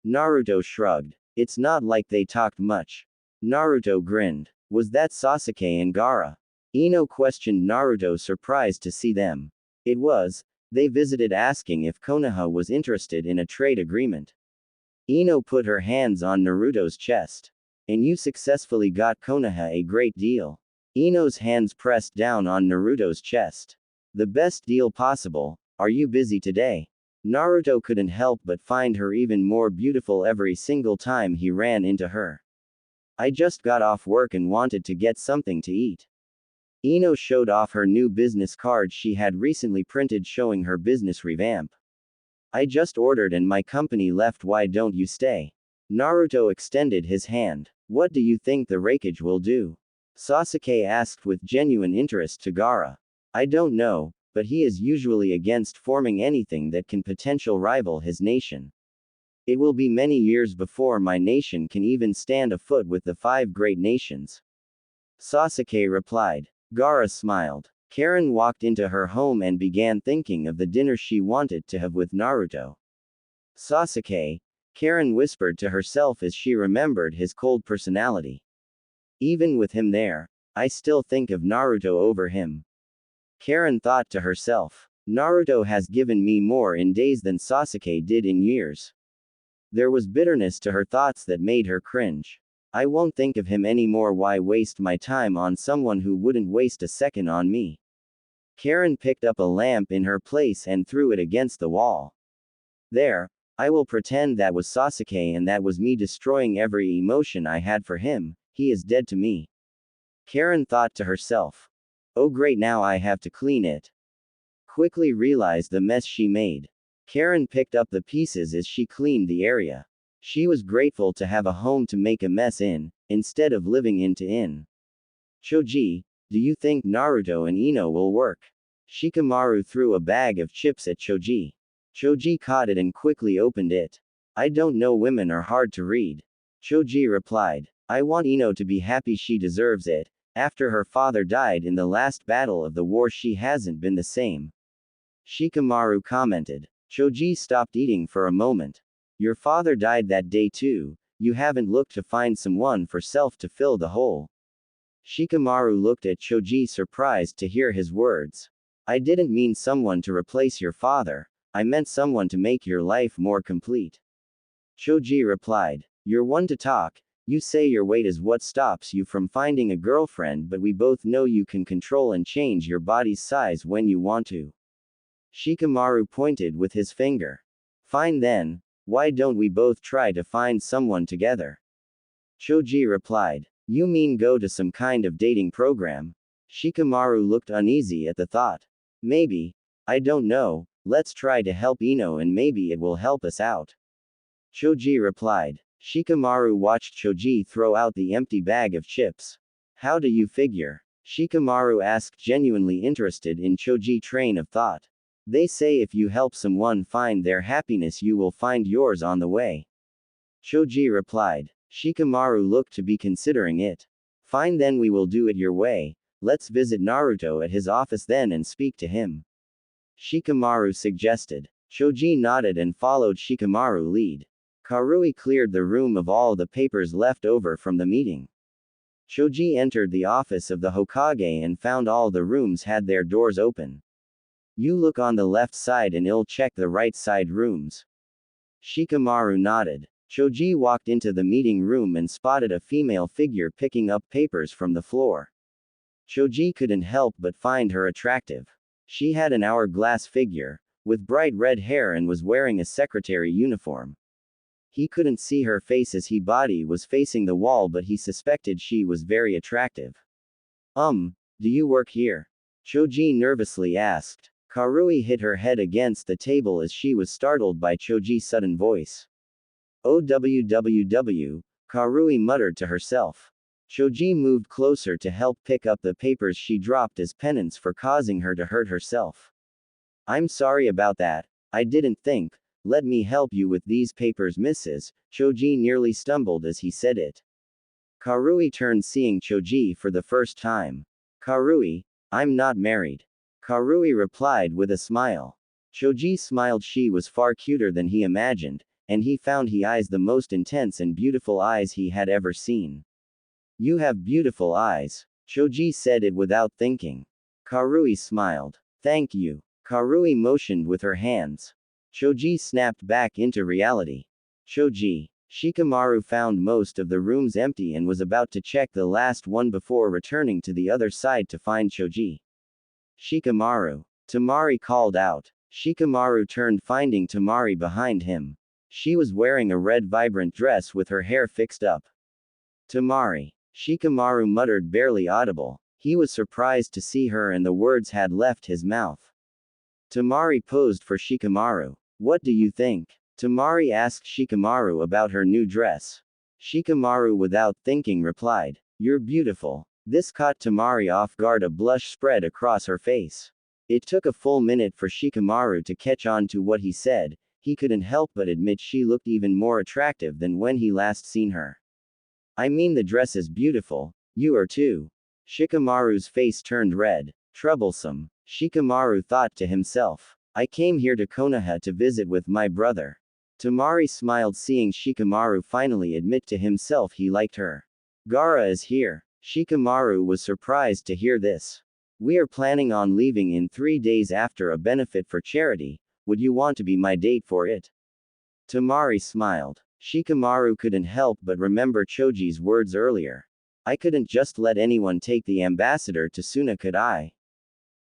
Speaker 1: Naruto shrugged. It's not like they talked much. Naruto grinned. Was that Sasuke and Gaara? Ino questioned Naruto, surprised to see them. It was. They visited asking if Konoha was interested in a trade agreement. Ino put her hands on Naruto's chest. And you successfully got Konoha a great deal. Ino's hands pressed down on Naruto's chest. The best deal possible. Are you busy today? Naruto couldn't help but find her even more beautiful every single time he ran into her. I just got off work and wanted to get something to eat. Ino showed off her new business card she had recently printed showing her business revamp. I just ordered and my company left, why don't you stay? Naruto extended his hand. What do you think the Raikage will do? Sasuke asked with genuine interest to Gaara. I don't know, but he is usually against forming anything that can potentially rival his nation. It will be many years before my nation can even stand a foot with the 5 great nations. Sasuke replied. Gaara smiled. Karin walked into her home and began thinking of the dinner she wanted to have with Naruto. Sasuke, Karin whispered to herself as she remembered his cold personality. Even with him there, I still think of Naruto over him. Karin thought to herself. Naruto has given me more in days than Sasuke did in years. There was bitterness to her thoughts that made her cringe. I won't think of him anymore, why waste my time on someone who wouldn't waste a second on me? Karin picked up a lamp in her place and threw it against the wall. There, I will pretend that was Sasuke and that was me destroying every emotion I had for him, he is dead to me. Karin thought to herself. Oh great, now I have to clean it. Quickly realized the mess she made. Karin picked up the pieces as she cleaned the area. She was grateful to have a home to make a mess in, instead of living in. Choji, do you think Naruto and Ino will work? Shikamaru threw a bag of chips at Choji. Choji caught it and quickly opened it. I don't know, women are hard to read. Choji replied. I want Ino to be happy, she deserves it. After her father died in the last battle of the war, she hasn't been the same. Shikamaru commented. Choji stopped eating for a moment. Your father died that day too, you haven't looked to find someone for self to fill the hole. Shikamaru looked at Choji, surprised to hear his words. I didn't mean someone to replace your father, I meant someone to make your life more complete. Choji replied. You're one to talk, you say your weight is what stops you from finding a girlfriend, but we both know you can control and change your body's size when you want to. Shikamaru pointed with his finger. Fine then, why don't we both try to find someone together? Choji replied. You mean go to some kind of dating program? Shikamaru looked uneasy at the thought. Maybe. I don't know, let's try to help Ino and maybe it will help us out. Choji replied. Shikamaru watched Choji throw out the empty bag of chips. How do you figure? Shikamaru asked, genuinely interested in Choji's train of thought. They say if you help someone find their happiness, you will find yours on the way. Choji replied. Shikamaru looked to be considering it. Fine, then we will do it your way. Let's visit Naruto at his office then and speak to him. Shikamaru suggested. Choji nodded and followed Shikamaru's lead. Karui cleared the room of all the papers left over from the meeting. Choji entered the office of the Hokage and found all the rooms had their doors open. You look on the left side and I'll check the right side rooms. Shikamaru nodded. Choji walked into the meeting room and spotted a female figure picking up papers from the floor. Choji couldn't help but find her attractive. She had an hourglass figure, with bright red hair, and was wearing a secretary uniform. He couldn't see her face as her body was facing the wall, but he suspected she was very attractive. Do you work here? Choji nervously asked. Karui hit her head against the table as she was startled by Choji's sudden voice. OWWW, Karui muttered to herself. Choji moved closer to help pick up the papers she dropped as penance for causing her to hurt herself. I'm sorry about that, I didn't think. Let me help you with these papers, Mrs. Choji nearly stumbled as he said it. Karui turned, seeing Choji for the first time. Karui, I'm not married. Karui replied with a smile. Choji smiled. She was far cuter than he imagined, and he found her eyes the most intense and beautiful eyes he had ever seen. You have beautiful eyes. Choji said it without thinking. Karui smiled. Thank you. Karui motioned with her hands. Choji snapped back into reality. Choji. Shikamaru found most of the rooms empty and was about to check the last one before returning to the other side to find Choji. Shikamaru. Tamari called out. Shikamaru turned, finding Tamari behind him. She was wearing a red vibrant dress with her hair fixed up. Tamari. Shikamaru muttered, barely audible. He was surprised to see her and the words had left his mouth. Tamari posed for Shikamaru. What do you think? Tamari asked Shikamaru about her new dress. Shikamaru without thinking replied, You're beautiful. This caught Tamari off guard. A blush spread across her face. It took a full minute for Shikamaru to catch on to what he said. He couldn't help but admit she looked even more attractive than when he last seen her. I mean, the dress is beautiful. You are too. Shikamaru's face turned red. Troublesome. Shikamaru thought to himself. I came here to Konoha to visit with my brother. Tamari smiled, seeing Shikamaru finally admit to himself he liked her. Gaara is here. Shikamaru was surprised to hear this. We are planning on leaving in 3 days after a benefit for charity. Would you want to be my date for it? Tamari smiled. Shikamaru couldn't help but remember Choji's words earlier. I couldn't just let anyone take the ambassador to Suna, could I?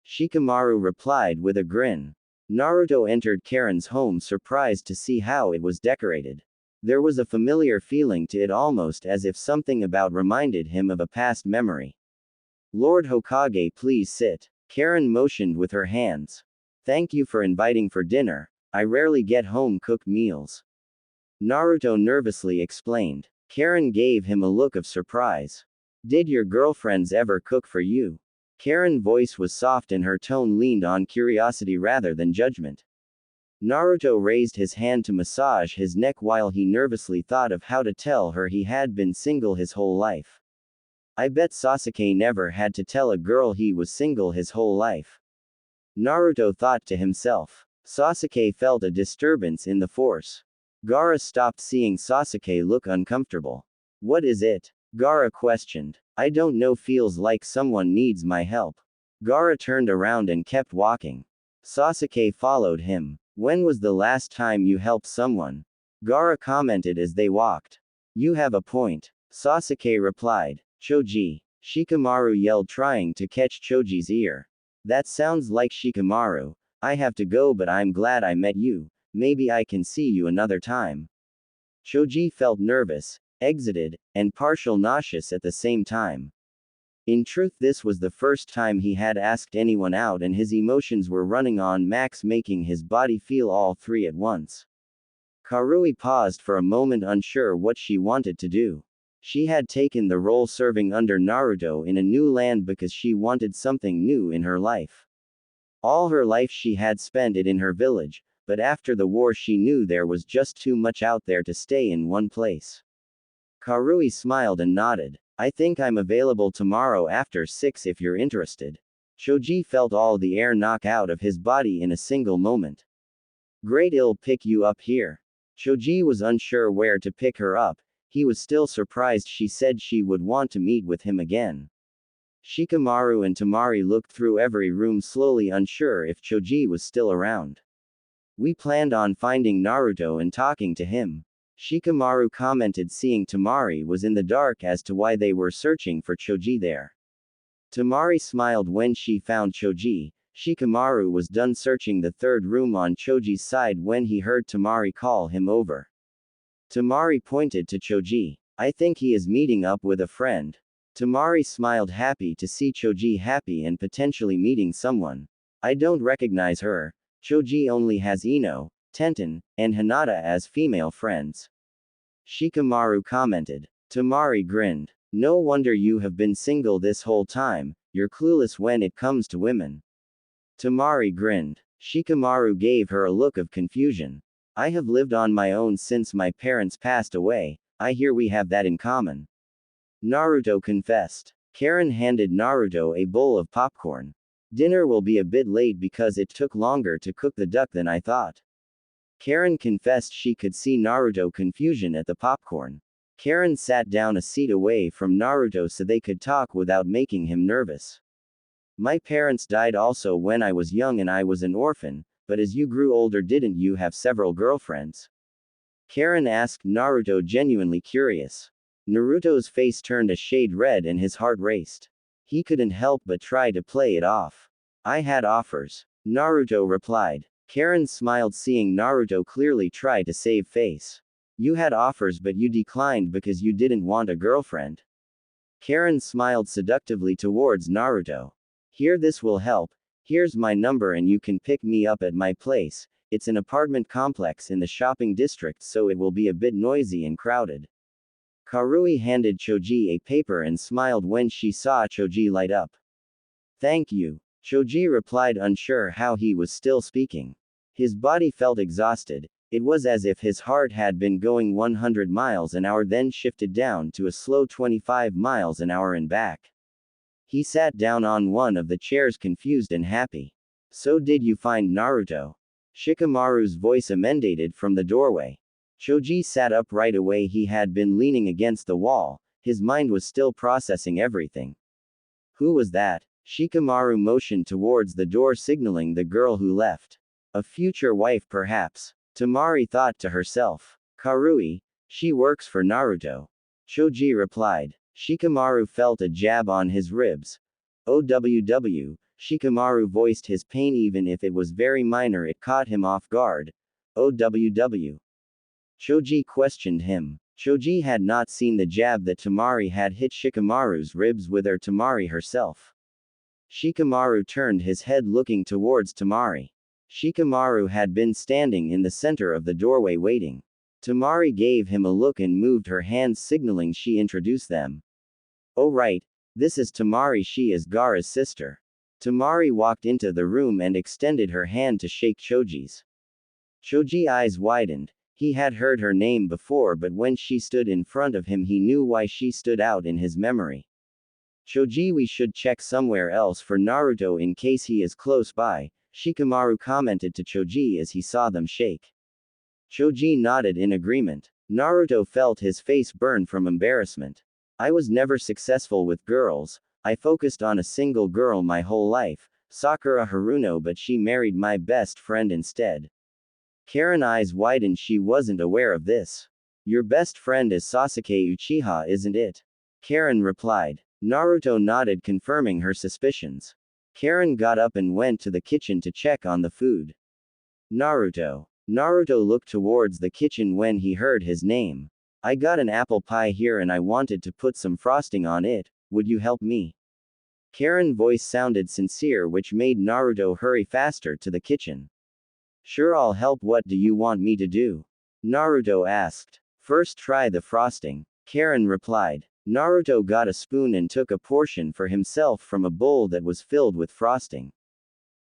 Speaker 1: Shikamaru replied with a grin. Naruto entered Karin's home, surprised to see how it was decorated. There was a familiar feeling to it, almost as if something about reminded him of a past memory. Lord Hokage, please sit. Karin motioned with her hands. Thank you for inviting for dinner. I rarely get home-cooked meals. Naruto nervously explained. Karin gave him a look of surprise. Did your girlfriends ever cook for you? Karin's voice was soft and her tone leaned on curiosity rather than judgment. Naruto raised his hand to massage his neck while he nervously thought of how to tell her he had been single his whole life. I bet Sasuke never had to tell a girl he was single his whole life. Naruto thought to himself. Sasuke felt a disturbance in the force. Gaara stopped, seeing Sasuke look uncomfortable. What is it? Gaara questioned. I don't know, feels like someone needs my help. Gaara turned around and kept walking. Sasuke followed him. When was the last time you helped someone? Gaara commented as they walked. You have a point. Sasuke replied. Choji. Shikamaru yelled, trying to catch Choji's ear. That sounds like Shikamaru. I have to go, but I'm glad I met you. Maybe I can see you another time. Choji felt nervous, exited, and partial nauseous at the same time. In truth, this was the first time he had asked anyone out, and his emotions were running on max, making his body feel all three at once. Karui paused for a moment, unsure what she wanted to do. She had taken the role serving under Naruto in a new land because she wanted something new in her life. All her life she had spent it in her village, but after the war she knew there was just too much out there to stay in one place. Karui smiled and nodded. I think I'm available tomorrow after 6 if you're interested. Choji felt all the air knock out of his body in a single moment. Great, I'll pick you up here. Choji was unsure where to pick her up. He was still surprised she said she would want to meet with him again. Shikamaru and Tamari looked through every room slowly, unsure if Choji was still around. We planned on finding Naruto and talking to him. Shikamaru commented, seeing Tamari was in the dark as to why they were searching for Choji there. Tamari smiled when she found Choji. Shikamaru was done searching the third room on Choji's side when he heard Tamari call him over. Tamari pointed to Choji. I think he is meeting up with a friend. Tamari smiled, happy to see Choji happy and potentially meeting someone. I don't recognize her. Choji only has Ino, Tenten, and Hinata as female friends. Shikamaru commented. Tamari grinned. No wonder you have been single this whole time, you're clueless when it comes to women. Tamari grinned. Shikamaru gave her a look of confusion. I have lived on my own since my parents passed away, I hear we have that in common. Naruto confessed. Karin handed Naruto a bowl of popcorn. Dinner will be a bit late because it took longer to cook the duck than I thought. Karin confessed she could see Naruto's confusion at the popcorn. Karin sat down a seat away from Naruto so they could talk without making him nervous. My parents died also when I was young and I was an orphan, but as you grew older didn't you have several girlfriends? Karin asked Naruto, genuinely curious. Naruto's face turned a shade red and his heart raced. He couldn't help but try to play it off. I had offers. Naruto replied. Karin smiled, seeing Naruto clearly try to save face. You had offers but you declined because you didn't want a girlfriend. Karin smiled seductively towards Naruto. Here, this will help. Here's my number and you can pick me up at my place. It's an apartment complex in the shopping district, so it will be a bit noisy and crowded. Karui handed Choji a paper and smiled when she saw Choji light up. Thank you. Choji replied, unsure how he was still speaking. His body felt exhausted. It was as if his heart had been going 100 miles an hour, then shifted down to a slow 25 miles an hour and back. He sat down on one of the chairs, confused and happy. So did you find Naruto? Shikamaru's voice emanated from the doorway. Choji sat up right away. He had been leaning against the wall. His mind was still processing everything. Who was that? Shikamaru motioned towards the door, signaling the girl who left. A future wife perhaps. Tamari thought to herself. Karui, she works for Naruto. Choji replied. Shikamaru felt a jab on his ribs. OWW, Shikamaru voiced his pain even if it was very minor. It caught him off guard. OWW. Choji questioned him. Choji had not seen the jab that Tamari had hit Shikamaru's ribs with, or Tamari herself. Shikamaru turned his head, looking towards Tamari. Shikamaru had been standing in the center of the doorway waiting. Tamari gave him a look and moved her hands, signaling she introduced them. Oh right, this is Tamari, she is Gaara's sister. Tamari walked into the room and extended her hand to shake Choji's. Choji's eyes widened. He had heard her name before, but when she stood in front of him he knew why she stood out in his memory. Choji, we should check somewhere else for Naruto in case he is close by, Shikamaru commented to Choji as he saw them shake. Choji nodded in agreement. Naruto felt his face burn from embarrassment. I was never successful with girls. I focused on a single girl my whole life, Sakura Haruno, but she married my best friend instead. Karin's eyes widened. She wasn't aware of this. Your best friend is Sasuke Uchiha, isn't it? Karin replied. Naruto nodded, confirming her suspicions. Karin got up and went to the kitchen to check on the food. Naruto. Naruto looked towards the kitchen when he heard his name. I got an apple pie here and I wanted to put some frosting on it, would you help me? Karin's voice sounded sincere, which made Naruto hurry faster to the kitchen. Sure, I'll help. What do you want me to do? Naruto asked. First try the frosting. Karin replied. Naruto got a spoon and took a portion for himself from a bowl that was filled with frosting.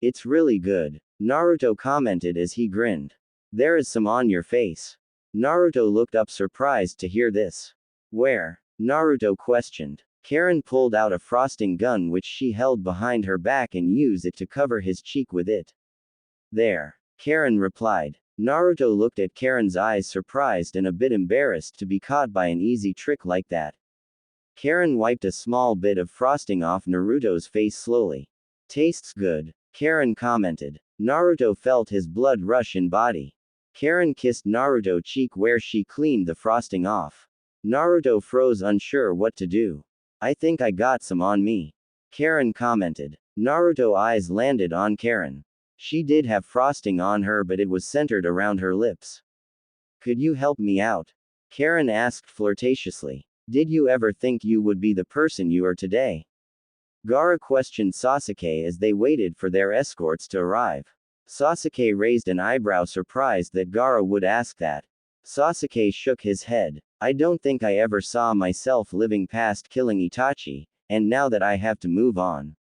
Speaker 1: It's really good, Naruto commented as he grinned. There is some on your face. Naruto looked up surprised to hear this. Where? Naruto questioned. Karin pulled out a frosting gun which she held behind her back and used it to cover his cheek with it. There. Karin replied. Naruto looked at Karin's eyes surprised and a bit embarrassed to be caught by an easy trick like that. Karin wiped a small bit of frosting off Naruto's face slowly. Tastes good, Karin commented. Naruto felt his blood rush in body. Karin kissed Naruto's cheek where she cleaned the frosting off. Naruto froze unsure what to do. I think I got some on me, Karin commented. Naruto's eyes landed on Karin. She did have frosting on her but it was centered around her lips. Could you help me out? Karin asked flirtatiously. Did you ever think you would be the person you are today? Gaara questioned Sasuke as they waited for their escorts to arrive. Sasuke raised an eyebrow surprised that Gaara would ask that. Sasuke shook his head. I don't think I ever saw myself living past killing Itachi, and now that I have to move on.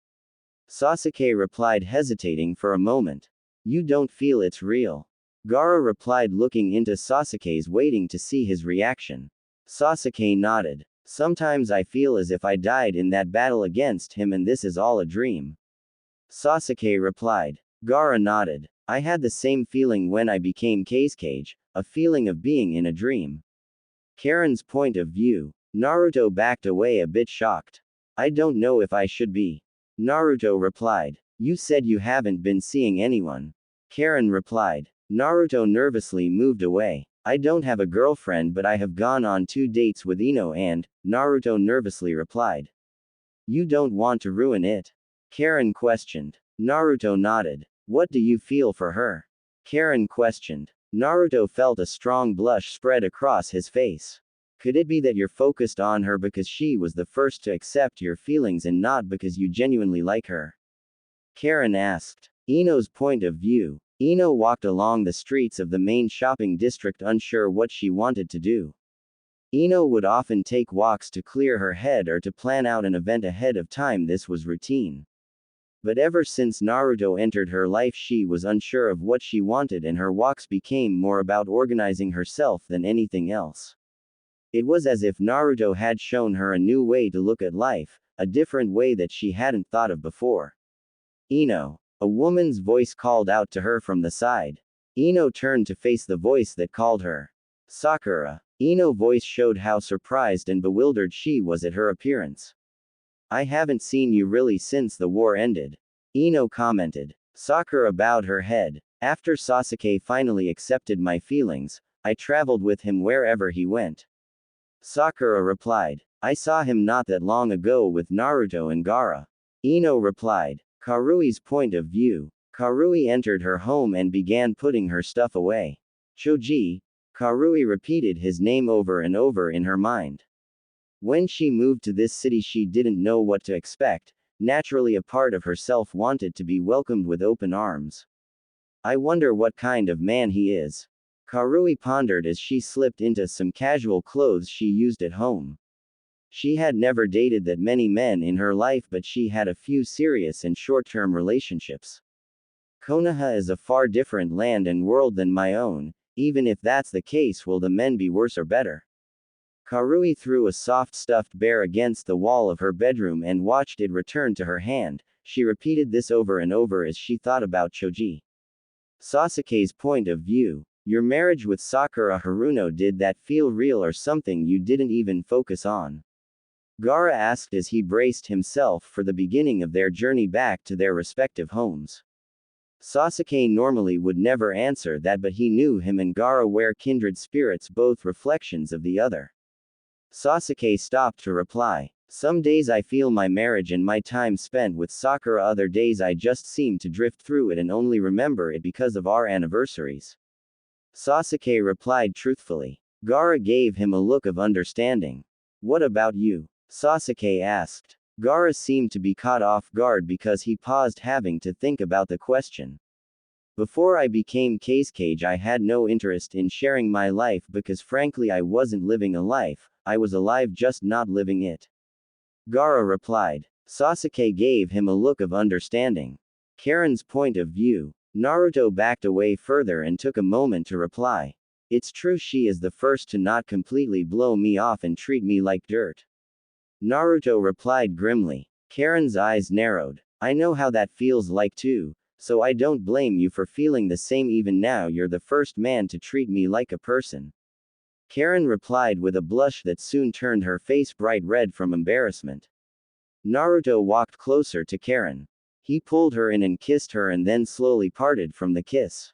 Speaker 1: Sasuke replied hesitating for a moment. You don't feel it's real? Gaara replied looking into Sasuke's waiting to see his reaction. Sasuke nodded. Sometimes I feel as if I died in that battle against him and this is all a dream. Sasuke replied. Gaara nodded. I had the same feeling when I became Kazekage, a feeling of being in a dream. Karin's point of view. Naruto backed away a bit shocked. I don't know if I should be. Naruto replied. You said you haven't been seeing anyone. Karin replied. Naruto nervously moved away. I don't have a girlfriend but I have gone on 2 dates with Ino and, Naruto nervously replied. You don't want to ruin it? Karin questioned. Naruto nodded. What do you feel for her? Karin questioned. Naruto felt a strong blush spread across his face. Could it be that you're focused on her because she was the first to accept your feelings and not because you genuinely like her? Karin asked. Ino's point of view. Ino walked along the streets of the main shopping district unsure what she wanted to do. Ino would often take walks to clear her head or to plan out an event ahead of time. This was routine. But ever since Naruto entered her life she was unsure of what she wanted and her walks became more about organizing herself than anything else. It was as if Naruto had shown her a new way to look at life, a different way that she hadn't thought of before. Ino. A woman's voice called out to her from the side. Ino turned to face the voice that called her. Sakura. Ino's voice showed how surprised and bewildered she was at her appearance. I haven't seen you really since the war ended. Ino commented. Sakura bowed her head. After Sasuke finally accepted my feelings, I traveled with him wherever he went. Sakura replied. I saw him not that long ago with Naruto and Gaara. Ino replied. Karui's point of view. Karui entered her home and began putting her stuff away. Choji. Karui repeated his name over and over in her mind. When she moved to this city she didn't know what to expect, naturally a part of herself wanted to be welcomed with open arms. I wonder what kind of man he is. Karui pondered as she slipped into some casual clothes she used at home. She had never dated that many men in her life but she had a few serious and short-term relationships. Konoha is a far different land and world than my own, even if that's the case will the men be worse or better? Karui threw a soft stuffed bear against the wall of her bedroom and watched it return to her hand. She repeated this over and over as she thought about Choji. Sasuke's point of view. Your marriage with Sakura Haruno, did that feel real or something you didn't even focus on? Gaara asked as he braced himself for the beginning of their journey back to their respective homes. Sasuke normally would never answer that but he knew him and Gaara were kindred spirits, both reflections of the other. Sasuke stopped to reply. Some days I feel my marriage and my time spent with Sakura, other days I just seem to drift through it and only remember it because of our anniversaries. Sasuke replied truthfully. Gaara gave him a look of understanding. What about you? Sasuke asked. Gaara seemed to be caught off guard because he paused, having to think about the question. Before I became Cage, I had no interest in sharing my life because frankly I wasn't living a life, I was alive just not living it. Gaara replied. Sasuke gave him a look of understanding. Karin's point of view. Naruto backed away further and took a moment to reply. It's true she is the first to not completely blow me off and treat me like dirt. Naruto replied grimly. Karin's eyes narrowed. I know how that feels like too, so I don't blame you for feeling the same even now you're the first man to treat me like a person. Karin replied with a blush that soon turned her face bright red from embarrassment. Naruto walked closer to Karin. He pulled her in and kissed her and then slowly parted from the kiss.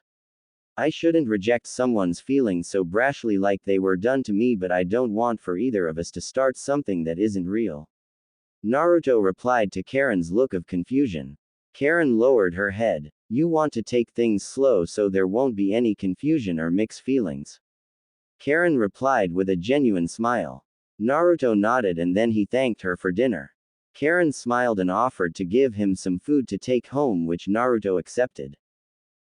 Speaker 1: I shouldn't reject someone's feelings so brashly like they were done to me, but I don't want for either of us to start something that isn't real. Naruto replied to Karin's look of confusion. Karin lowered her head. You want to take things slow so there won't be any confusion or mixed feelings. Karin replied with a genuine smile. Naruto nodded and then he thanked her for dinner. Karin smiled and offered to give him some food to take home, which Naruto accepted.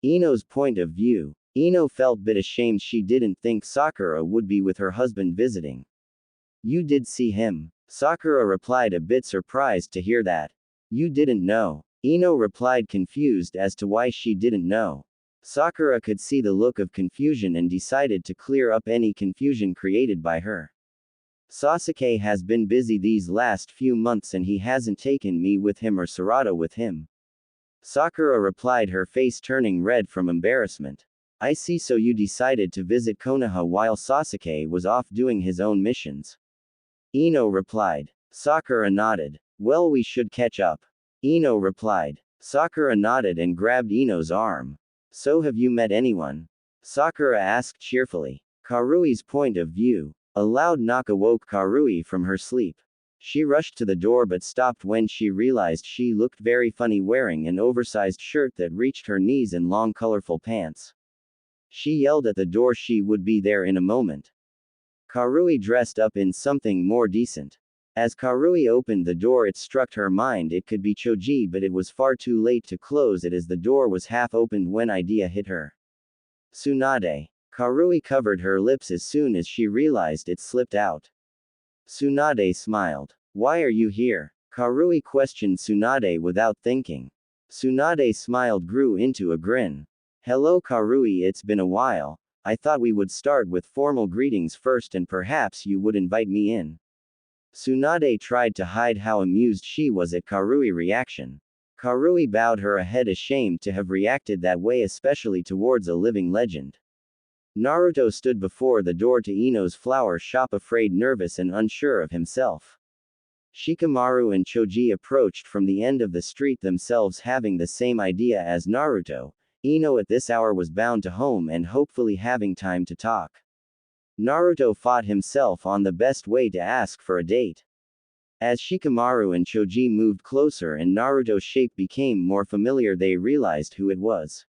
Speaker 1: Ino's point of view. Ino felt a bit ashamed she didn't think Sakura would be with her husband visiting. You did see him? Sakura replied, a bit surprised to hear that. You didn't know? Ino replied, confused as to why she didn't know. Sakura could see the look of confusion and decided to clear up any confusion created by her. Sasuke has been busy these last few months and he hasn't taken me with him or Sarada with him. Sakura replied, her face turning red from embarrassment. I see, so you decided to visit Konoha while Sasuke was off doing his own missions. Ino replied. Sakura nodded. Well, we should catch up. Ino replied. Sakura nodded and grabbed Ino's arm. So have you met anyone? Sakura asked cheerfully. Karui's point of view. A loud knock awoke Karui from her sleep. She rushed to the door but stopped when she realized she looked very funny wearing an oversized shirt that reached her knees and long colorful pants. She yelled at the door she would be there in a moment. Karui dressed up in something more decent. As Karui opened the door, it struck her mind it could be Choji, but it was far too late to close it as the door was half opened when idea hit her. Tsunade. Karui covered her lips as soon as she realized it slipped out. Tsunade smiled. Why are you here? Karui questioned Tsunade without thinking. Tsunade's smile grew into a grin. Hello Karui, it's been a while. I thought we would start with formal greetings first and perhaps you would invite me in. Tsunade tried to hide how amused she was at Karui's reaction. Karui bowed her head, ashamed to have reacted that way, especially towards a living legend. Naruto stood before the door to Ino's flower shop, afraid, nervous and unsure of himself. Shikamaru and Choji approached from the end of the street, themselves having the same idea as Naruto. Ino at this hour was bound to home and hopefully having time to talk. Naruto fought himself on the best way to ask for a date. As Shikamaru and Choji moved closer and Naruto's shape became more familiar, they realized who it was.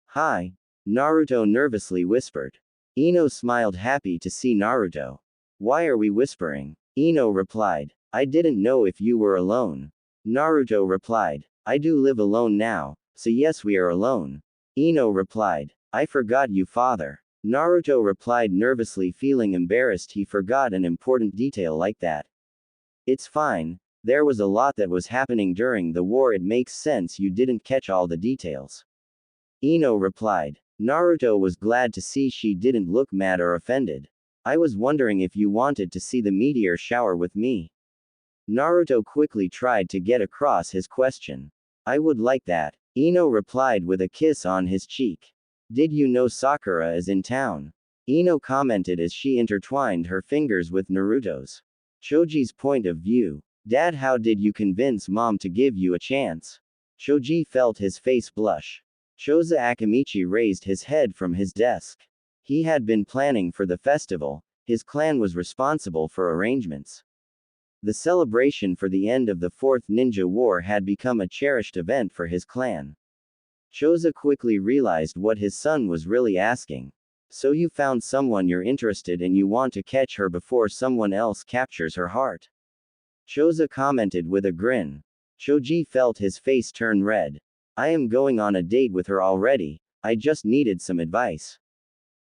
Speaker 1: Hi. Naruto nervously whispered. Ino smiled, happy to see Naruto. Why are we whispering? Ino replied. I didn't know if you were alone. Naruto replied. I do live alone now, so yes, we are alone. Ino replied. I forgot you, father. Naruto replied, nervously, feeling embarrassed he forgot an important detail like that. It's fine. There was a lot that was happening during the war, it makes sense you didn't catch all the details. Ino replied. Naruto was glad to see she didn't look mad or offended. I was wondering if you wanted to see the meteor shower with me. Naruto quickly tried to get across his question. I would like that. Ino replied with a kiss on his cheek. Did you know Sakura is in town? Ino commented as she intertwined her fingers with Naruto's. Choji's point of view. Dad, how did you convince mom to give you a chance? Choji felt his face blush. Choza Akamichi raised his head from his desk. He had been planning for the festival. His clan was responsible for arrangements. The celebration for the end of the Fourth Ninja War had become a cherished event for his clan. Choza quickly realized what his son was really asking. So you found someone you're interested in, you want to catch her before someone else captures her heart? Choza commented with a grin. Choji felt his face turn red. I am going on a date with her already, I just needed some advice.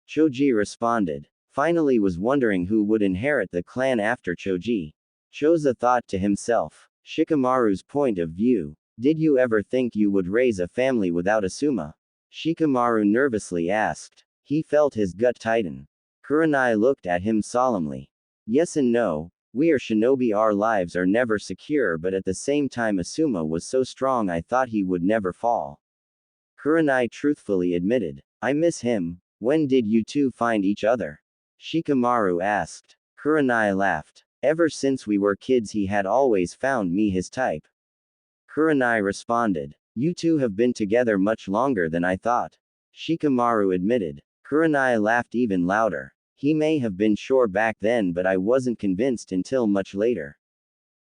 Speaker 1: Choji responded. Finally was wondering who would inherit the clan after Choji. Choza thought to himself. Shikamaru's point of view. Did you ever think you would raise a family without Asuma? Shikamaru nervously asked. He felt his gut tighten. Kurenai looked at him solemnly. Yes and no, we are shinobi, our lives are never secure, but at the same time Asuma was so strong I thought he would never fall. Kurenai truthfully admitted. I miss him. When did you two find each other? Shikamaru asked. Kurenai laughed. Ever since we were kids he had always found me his type. Kurenai responded. You two have been together much longer than I thought. Shikamaru admitted. Kurenai laughed even louder. He may have been sure back then, but I wasn't convinced until much later.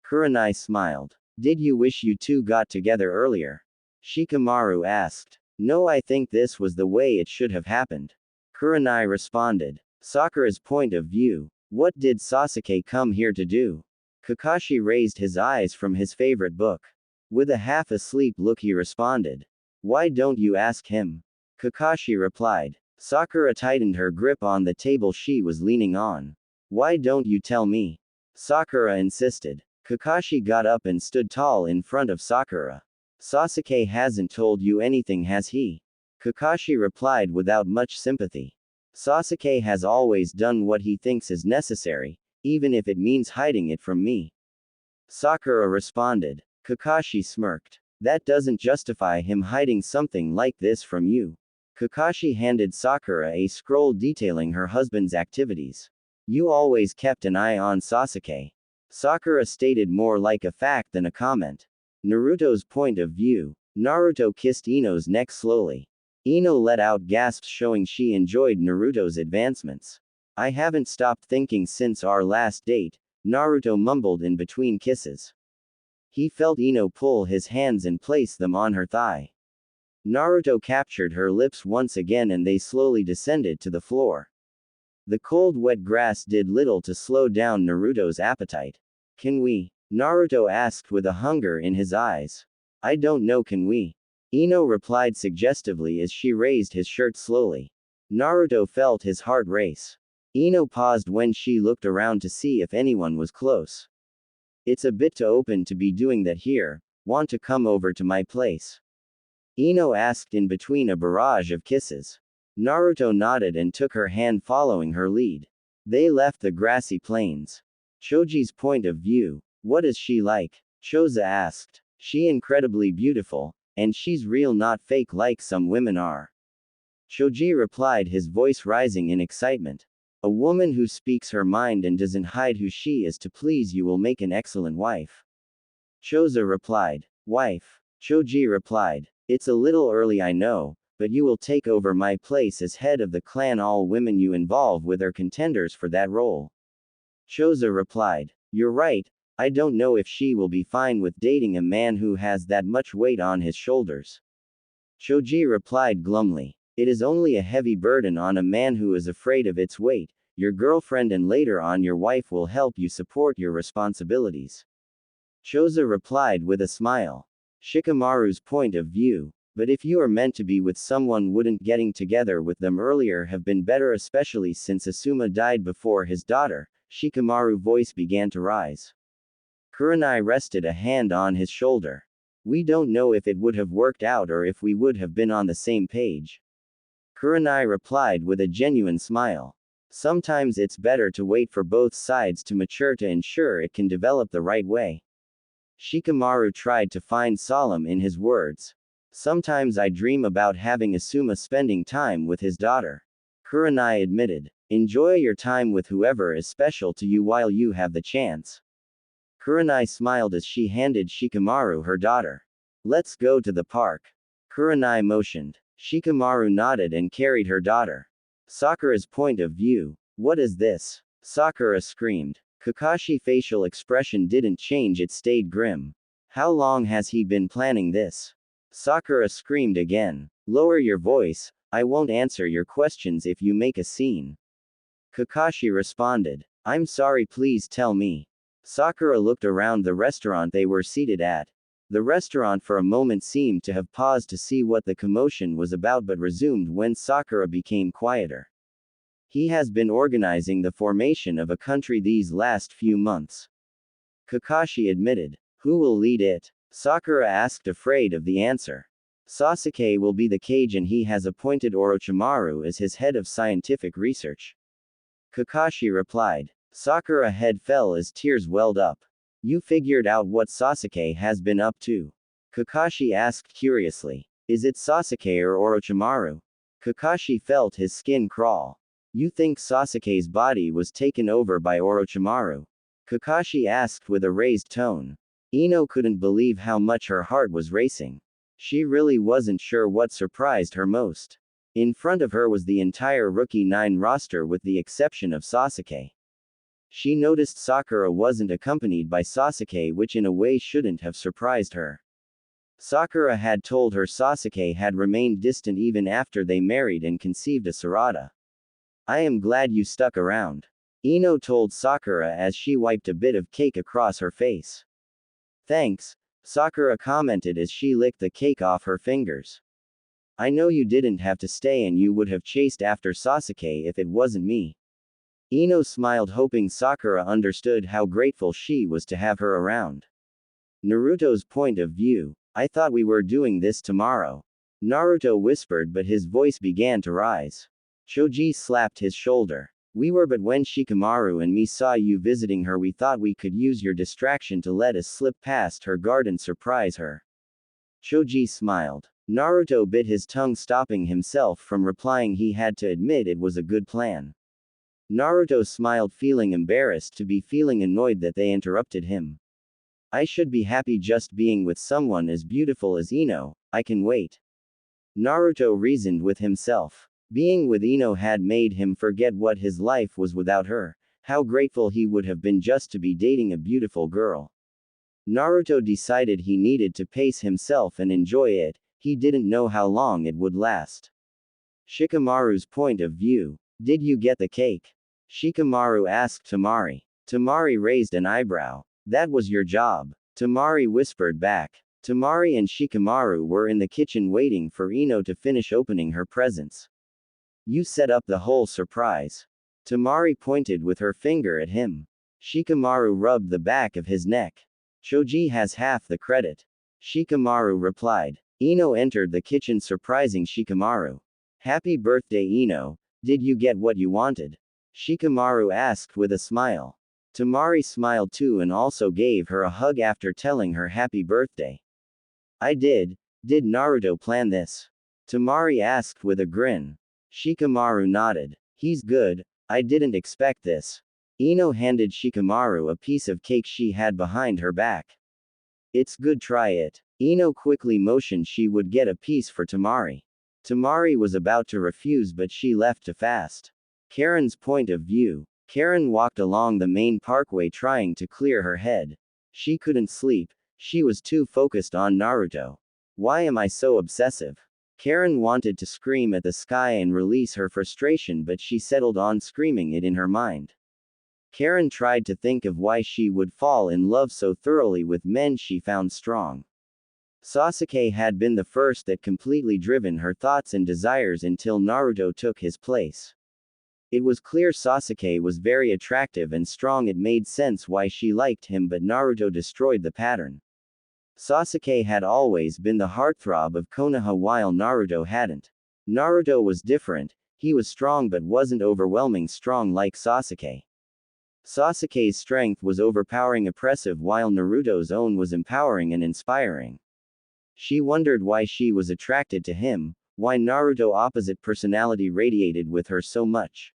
Speaker 1: Kurenai smiled. Did you wish you two got together earlier? Shikamaru asked. No, I think this was the way it should have happened. Kurenai responded. Sakura's point of view. What did Sasuke come here to do? Kakashi raised his eyes from his favorite book. With a half-asleep look he responded. Why don't you ask him? Kakashi replied. Sakura tightened her grip on the table she was leaning on. Why don't you tell me? Sakura insisted. Kakashi got up and stood tall in front of Sakura. Sasuke hasn't told you anything, has he? Kakashi replied without much sympathy. Sasuke has always done what he thinks is necessary, even if it means hiding it from me. Sakura responded. Kakashi smirked. That doesn't justify him hiding something like this from you. Kakashi handed Sakura a scroll detailing her husband's activities. You always kept an eye on Sasuke. Sakura stated more like a fact than a comment. Naruto's point of view. Naruto kissed Ino's neck slowly. Ino let out gasps showing she enjoyed Naruto's advancements. I haven't stopped thinking since our last date, Naruto mumbled in between kisses. He felt Ino pull his hands and place them on her thigh. Naruto captured her lips once again and they slowly descended to the floor. The cold wet grass did little to slow down Naruto's appetite. Can we? Naruto asked with a hunger in his eyes. I don't know, can we? Ino replied suggestively as she raised his shirt slowly. Naruto felt his heart race. Ino paused when she looked around to see if anyone was close. It's a bit too open to be doing that here, want to come over to my place? Ino asked in between a barrage of kisses. Naruto nodded and took her hand following her lead. They left the grassy plains. Choji's point of view. What is she like? Choza asked. She incredibly beautiful, and she's real not fake like some women are. Choji replied, his voice rising in excitement. A woman who speaks her mind and doesn't hide who she is to please you will make an excellent wife. Choza replied. Wife. Choji replied. It's a little early, I know, but you will take over my place as head of the clan. All women you involve with are contenders for that role. Choza replied. You're right, I don't know if she will be fine with dating a man who has that much weight on his shoulders. Choji replied glumly. It is only a heavy burden on a man who is afraid of its weight. Your girlfriend and later on your wife will help you support your responsibilities. Choza replied with a smile. Shikamaru's point of view. But if you are meant to be with someone, wouldn't getting together with them earlier have been better, especially since Asuma died before his daughter? Shikamaru's voice began to rise. Kurenai rested a hand on his shoulder. We don't know if it would have worked out or if we would have been on the same page. Kurenai replied with a genuine smile. Sometimes it's better to wait for both sides to mature to ensure it can develop the right way. Shikamaru tried to find solemn in his words. Sometimes I dream about having Asuma spending time with his daughter. Kurenai admitted. Enjoy your time with whoever is special to you while you have the chance. Kurenai smiled as she handed Shikamaru her daughter. Let's go to the park. Kurenai motioned. Shikamaru nodded and carried her daughter. Sakura's point of view. What is this? Sakura screamed. Kakashi's facial expression didn't change, it stayed grim. How long has he been planning this? Sakura screamed again. Lower your voice, I won't answer your questions if you make a scene. Kakashi responded. I'm sorry, please tell me. Sakura looked around the restaurant they were seated at. The restaurant for a moment seemed to have paused to see what the commotion was about but resumed when Sakura became quieter. He has been organizing the formation of a country these last few months. Kakashi admitted. Who will lead it? Sakura asked, afraid of the answer. Sasuke will be the Kage and he has appointed Orochimaru as his head of scientific research. Kakashi replied. Sakura's head fell as tears welled up. You figured out what Sasuke has been up to? Kakashi asked curiously. Is it Sasuke or Orochimaru? Kakashi felt his skin crawl. You think Sasuke's body was taken over by Orochimaru? Kakashi asked with a raised tone. Ino couldn't believe how much her heart was racing. She really wasn't sure what surprised her most. In front of her was the entire Rookie 9 roster with the exception of Sasuke. She noticed Sakura wasn't accompanied by Sasuke, which in a way shouldn't have surprised her. Sakura had told her Sasuke had remained distant even after they married and conceived a Sarada. I am glad you stuck around. Ino told Sakura as she wiped a bit of cake across her face. Thanks, Sakura commented as she licked the cake off her fingers. I know you didn't have to stay and you would have chased after Sasuke if it wasn't me. Ino smiled, hoping Sakura understood how grateful she was to have her around. Naruto's point of view. I thought we were doing this tomorrow. Naruto whispered, but his voice began to rise. Choji slapped his shoulder. We were, but when Shikamaru and me saw you visiting her, we thought we could use your distraction to let us slip past her guard and surprise her. Choji smiled. Naruto bit his tongue, stopping himself from replying. He had to admit it was a good plan. Naruto smiled, feeling embarrassed to be feeling annoyed that they interrupted him. I should be happy just being with someone as beautiful as Ino. I can wait. Naruto reasoned with himself. Being with Ino had made him forget what his life was without her, how grateful he would have been just to be dating a beautiful girl. Naruto decided he needed to pace himself and enjoy it. He didn't know how long it would last. Shikamaru's point of view. Did you get the cake? Shikamaru asked Tamari. Tamari raised an eyebrow. That was your job. Tamari whispered back. Tamari and Shikamaru were in the kitchen waiting for Ino to finish opening her presents. You set up the whole surprise. Tamari pointed with her finger at him. Shikamaru rubbed the back of his neck. Choji has half the credit. Shikamaru replied. Ino entered the kitchen, surprising Shikamaru. Happy birthday, Ino. Did you get what you wanted? Shikamaru asked with a smile. Tamari smiled too and also gave her a hug after telling her happy birthday. I did. Did Naruto plan this? Tamari asked with a grin. Shikamaru nodded. He's good. I didn't expect this. Ino handed Shikamaru a piece of cake she had behind her back. It's good, try it. Ino quickly motioned she would get a piece for Tamari. Tamari was about to refuse, but she left too fast. Karin's point of view. Karin walked along the main parkway trying to clear her head. She couldn't sleep. She was too focused on Naruto. Why am I so obsessive? Karin wanted to scream at the sky and release her frustration, but she settled on screaming it in her mind. Karin tried to think of why she would fall in love so thoroughly with men she found strong. Sasuke had been the first that completely driven her thoughts and desires until Naruto took his place. It was clear Sasuke was very attractive and strong. It made sense why she liked him, but Naruto destroyed the pattern. Sasuke had always been the heartthrob of Konoha while Naruto hadn't. Naruto was different. He was strong but wasn't overwhelming strong like Sasuke. Sasuke's strength was overpowering, oppressive, while Naruto's own was empowering and inspiring. She wondered why she was attracted to him, why Naruto's opposite personality radiated with her so much.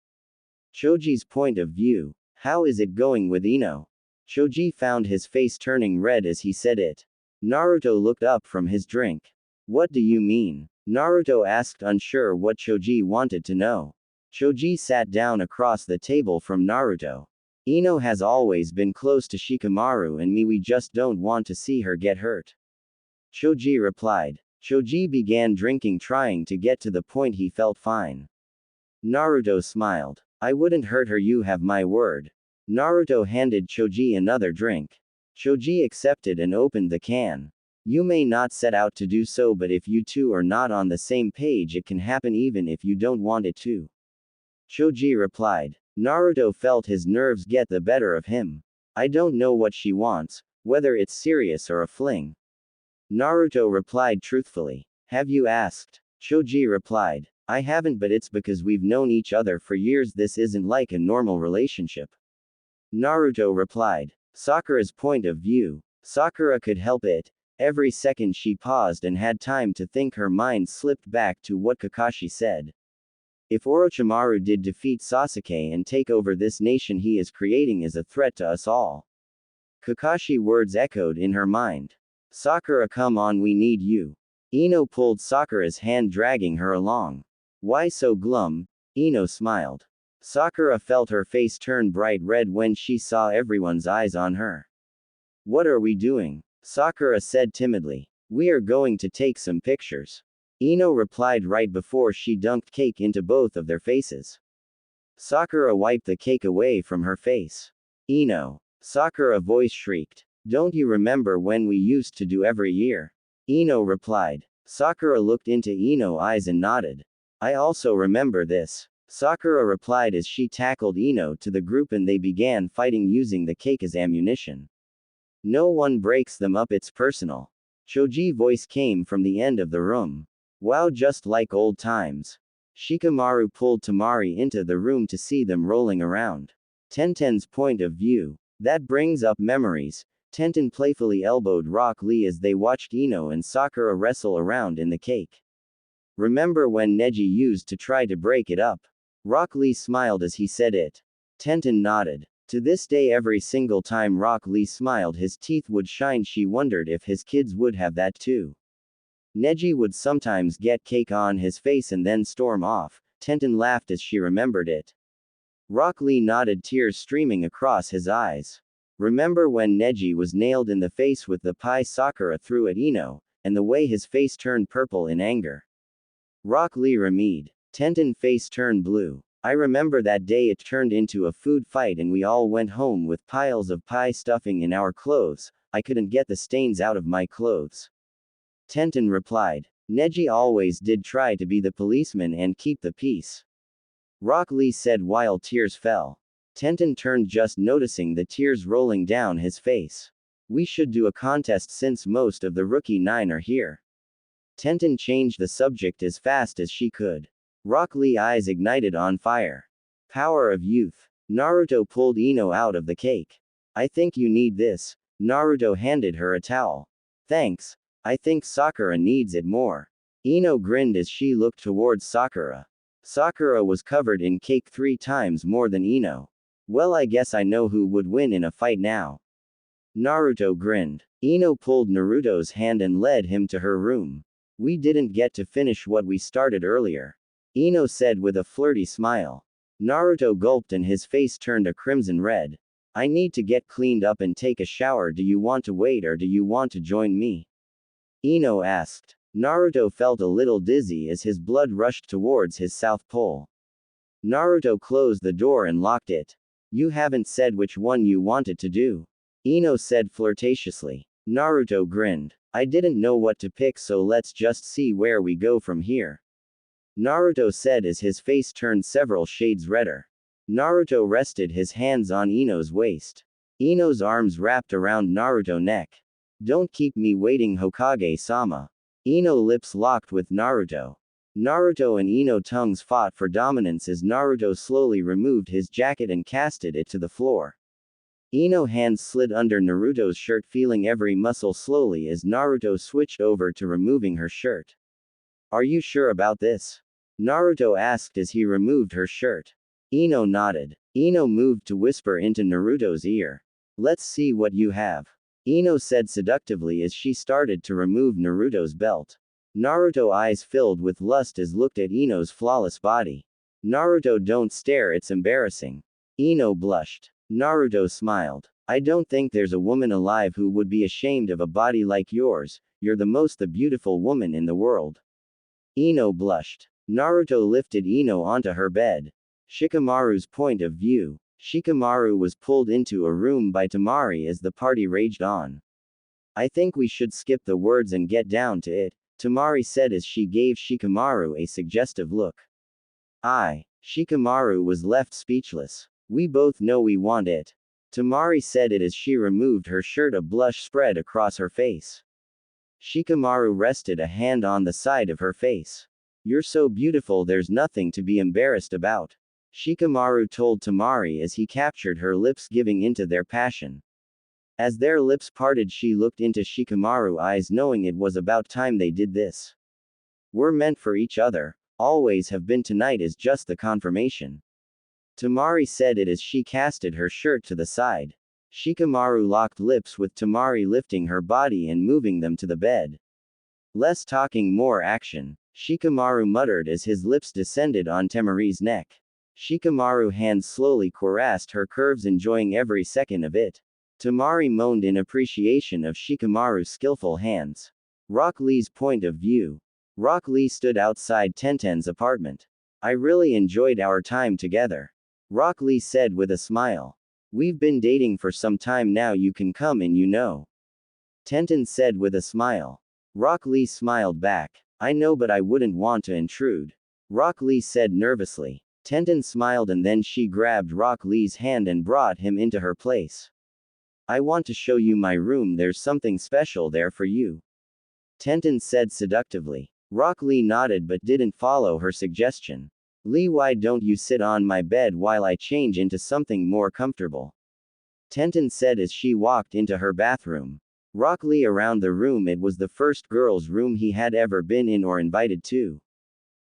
Speaker 1: Choji's point of view. How is it going with Ino? Choji found his face turning red as he said it. Naruto looked up from his drink. What do you mean? Naruto asked, unsure what Choji wanted to know. Choji sat down across the table from Naruto. Ino has always been close to Shikamaru and me, we just don't want to see her get hurt. Choji replied. Choji began drinking, trying to get to the point he felt fine. Naruto smiled. I wouldn't hurt her, you have my word. Naruto handed Choji another drink. Choji accepted and opened the can. You may not set out to do so, but if you two are not on the same page, it can happen even if you don't want it to. Choji replied. Naruto felt his nerves get the better of him. I don't know what she wants, whether it's serious or a fling. Naruto replied truthfully. Have you asked? Choji replied. I haven't, but it's because we've known each other for years. This isn't like a normal relationship. Naruto replied. Sakura's point of view. Sakura could help it. Every second she paused and had time to think, her mind slipped back to what Kakashi said. If Orochimaru did defeat Sasuke and take over this nation he is creating as a threat to us all. Kakashi words echoed in her mind. Sakura, come on, we need you. Ino pulled Sakura's hand, dragging her along. Why so glum? Ino smiled. Sakura felt her face turn bright red when she saw everyone's eyes on her. What are we doing? Sakura said timidly. We are going to take some pictures. Ino replied right before she dunked cake into both of their faces. Sakura wiped the cake away from her face. Ino. Sakura voice shrieked. Don't you remember when we used to do every year? Ino replied. Sakura looked into Ino's eyes and nodded. I also remember this. Sakura replied as she tackled Ino to the group and they began fighting using the cake as ammunition. No one breaks them up, it's personal. Choji's voice came from the end of the room. Wow, just like old times. Shikamaru pulled Tamari into the room to see them rolling around. Tenten's point of view. That brings up memories. Tenten playfully elbowed Rock Lee as they watched Ino and Sakura wrestle around in the cake. Remember when Neji used to try to break it up? Rock Lee smiled as he said it. Tenten nodded. To this day, every single time Rock Lee smiled, his teeth would shine. She wondered if his kids would have that too. Neji would sometimes get cake on his face and then storm off. Tenten laughed as she remembered it. Rock Lee nodded, tears streaming across his eyes. Remember when Neji was nailed in the face with the pie Sakura threw at Ino, and the way his face turned purple in anger? Rock Lee remeed. Tenten's face turned blue. I remember that day. It turned into a food fight and we all went home with piles of pie stuffing in our clothes. I couldn't get the stains out of my clothes. Tenten replied. Neji always did try to be the policeman and keep the peace. Rock Lee said while tears fell. Tenten turned, just noticing the tears rolling down his face. We should do a contest since most of the rookie 9 are here. Tenten changed the subject as fast as she could. Rock Lee's eyes ignited on fire. Power of youth. Naruto pulled Ino out of the cake. I think you need this. Naruto handed her a towel. Thanks. I think Sakura needs it more. Ino grinned as she looked towards Sakura. Sakura was covered in cake 3 times more than Ino. Well, I guess I know who would win in a fight now. Naruto grinned. Ino pulled Naruto's hand and led him to her room. We didn't get to finish what we started earlier. Ino said with a flirty smile. Naruto gulped and his face turned a crimson red. I need to get cleaned up and take a shower. Do you want to wait or do you want to join me? Ino asked. Naruto felt a little dizzy as his blood rushed towards his south pole. Naruto closed the door and locked it. You haven't said which one you wanted to do. Ino said flirtatiously. Naruto grinned. I didn't know what to pick, so let's just see where we go from here. Naruto said as his face turned several shades redder. Naruto rested his hands on Ino's waist. Ino's arms wrapped around Naruto's neck. Don't keep me waiting, Hokage-sama. Ino's lips locked with Naruto. Naruto and Ino's tongues fought for dominance as Naruto slowly removed his jacket and casted it to the floor. Ino's hands slid under Naruto's shirt, feeling every muscle slowly as Naruto switched over to removing her shirt. Are you sure about this? Naruto asked as he removed her shirt. Ino nodded. Ino moved to whisper into Naruto's ear. Let's see what you have. Ino said seductively as she started to remove Naruto's belt. Naruto's eyes filled with lust as looked at Ino's flawless body. Naruto, don't stare, it's embarrassing. Ino blushed. Naruto smiled. I don't think there's a woman alive who would be ashamed of a body like yours. You're the beautiful woman in the world. Ino blushed. Naruto lifted Ino onto her bed. Shikamaru's point of view. Shikamaru was pulled into a room by Tamari as the party raged on. I think we should skip the words and get down to it, Tamari said as she gave Shikamaru a suggestive look. Shikamaru was left speechless. We both know we want it. Tamari said it as she removed her shirt, a blush spread across her face. Shikamaru rested a hand on the side of her face. You're so beautiful, there's nothing to be embarrassed about. Shikamaru told Tamari as he captured her lips, giving into their passion. As their lips parted, she looked into Shikamaru's eyes, knowing it was about time they did this. We're meant for each other, always have been. Tonight is just the confirmation. Tamari said it as she casted her shirt to the side. Shikamaru locked lips with Tamari, lifting her body and moving them to the bed. Less talking, more action, Shikamaru muttered as his lips descended on Tamari's neck. Shikamaru's hands slowly caressed her curves, enjoying every second of it. Tamari moaned in appreciation of Shikamaru's skillful hands. Rock Lee's point of view. Rock Lee stood outside Tenten's apartment. I really enjoyed our time together. Rock Lee said with a smile. We've been dating for some time now, you can come in, you know. Tenten said with a smile. Rock Lee smiled back. I know, but I wouldn't want to intrude. Rock Lee said nervously. Tenten smiled and then she grabbed Rock Lee's hand and brought him into her place. I want to show you my room, there's something special there for you. Tenten said seductively. Rock Lee nodded but didn't follow her suggestion. Lee, why don't you sit on my bed while I change into something more comfortable? Tenten said as she walked into her bathroom. Rock Lee around the room. It was the first girl's room he had ever been in or invited to.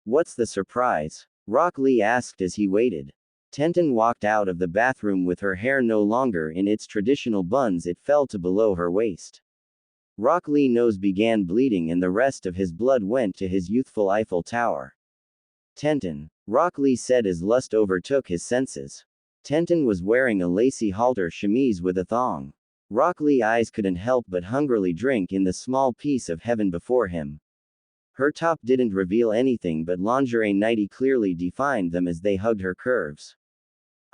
Speaker 1: What's the surprise? Rock Lee asked as he waited. Tenten walked out of the bathroom with her hair no longer in its traditional buns, it fell to below her waist. Rock Lee's nose began bleeding and the rest of his blood went to his youthful Eiffel Tower. Tenten, Rock Lee said as lust overtook his senses. Tenten was wearing a lacy halter chemise with a thong. Rock Lee's eyes couldn't help but hungrily drink in the small piece of heaven before him. Her top didn't reveal anything but lingerie nightie clearly defined them as they hugged her curves.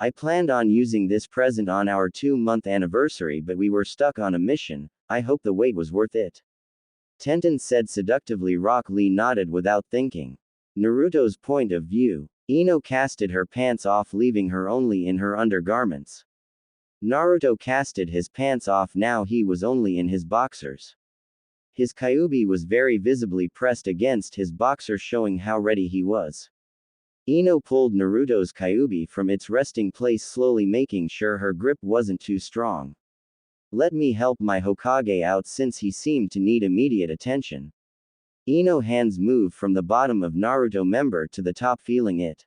Speaker 1: I planned on using this present on our 2-month anniversary, but we were stuck on a mission. I hope the wait was worth it. Tenten said seductively. Rock Lee nodded without thinking. Naruto's point of view. Ino casted her pants off, leaving her only in her undergarments. Naruto casted his pants off, now he was only in his boxers. His kyuubi was very visibly pressed against his boxer, showing how ready he was. Ino pulled Naruto's kyuubi from its resting place slowly, making sure her grip wasn't too strong. Let me help my Hokage out since he seemed to need immediate attention. Ino's hands moved from the bottom of Naruto's member to the top, feeling it.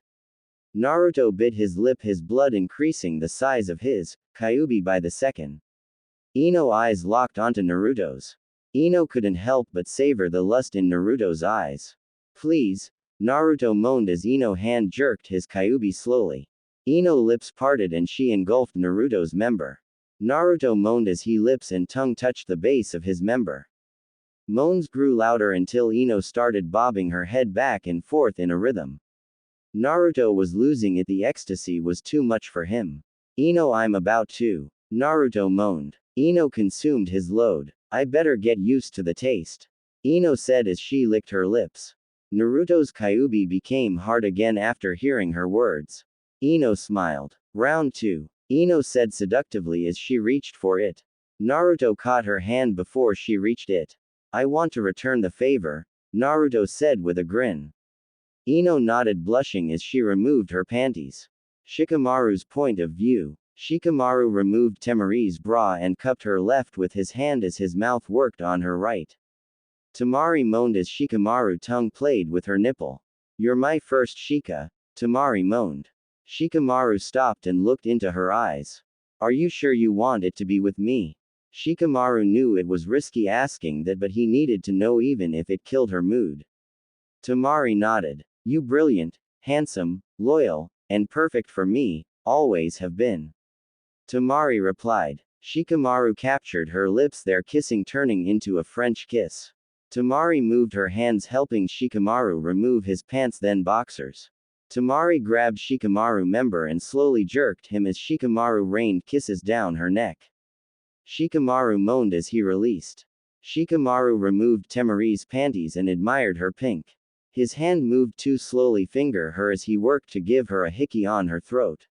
Speaker 1: Naruto bit his lip, his blood increasing the size of his kyuubi by the second. Ino's eyes locked onto Naruto's. Ino couldn't help but savor the lust in Naruto's eyes. Please, Naruto moaned as Ino's hand jerked his kyuubi slowly. Ino's lips parted and she engulfed Naruto's member. Naruto moaned as his lips and tongue touched the base of his member. Moans grew louder until Ino started bobbing her head back and forth in a rhythm. Naruto was losing it, the ecstasy was too much for him. Ino, I'm about to. Naruto moaned. Ino consumed his load. I better get used to the taste. Ino said as she licked her lips. Naruto's kyuubi became hard again after hearing her words. Ino smiled. Round 2. Ino said seductively as she reached for it. Naruto caught her hand before she reached it. I want to return the favor, Naruto said with a grin. Ino nodded, blushing as she removed her panties. Shikamaru's point of view. Shikamaru removed Tamari's bra and cupped her left with his hand as his mouth worked on her right. Tamari moaned as Shikamaru's tongue played with her nipple. You're my first Shika, Tamari moaned. Shikamaru stopped and looked into her eyes. Are you sure you want it to be with me? Shikamaru knew it was risky asking that, but he needed to know even if it killed her mood. Tamari nodded. You brilliant, handsome, loyal, and perfect for me, always have been. Tamari replied. Shikamaru captured her lips, their kissing turning into a French kiss. Tamari moved her hands, helping Shikamaru remove his pants then boxers. Tamari grabbed Shikamaru's member and slowly jerked him as Shikamaru rained kisses down her neck. Shikamaru moaned as he released. Shikamaru removed Temari's panties and admired her pink. His hand moved too slowly finger her as he worked to give her a hickey on her throat.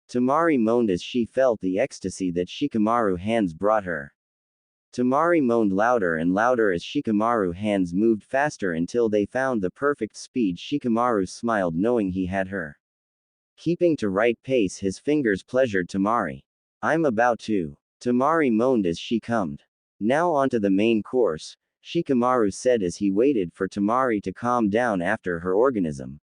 Speaker 1: Temari moaned as she felt the ecstasy that Shikamaru hands brought her. Temari moaned louder and louder as Shikamaru hands moved faster until they found the perfect speed. Shikamaru smiled knowing he had her. Keeping to right pace, his fingers pleasured Temari. I'm about to. Temari moaned as she cummed. Now onto the main course, Shikamaru said as he waited for Temari to calm down after her organism.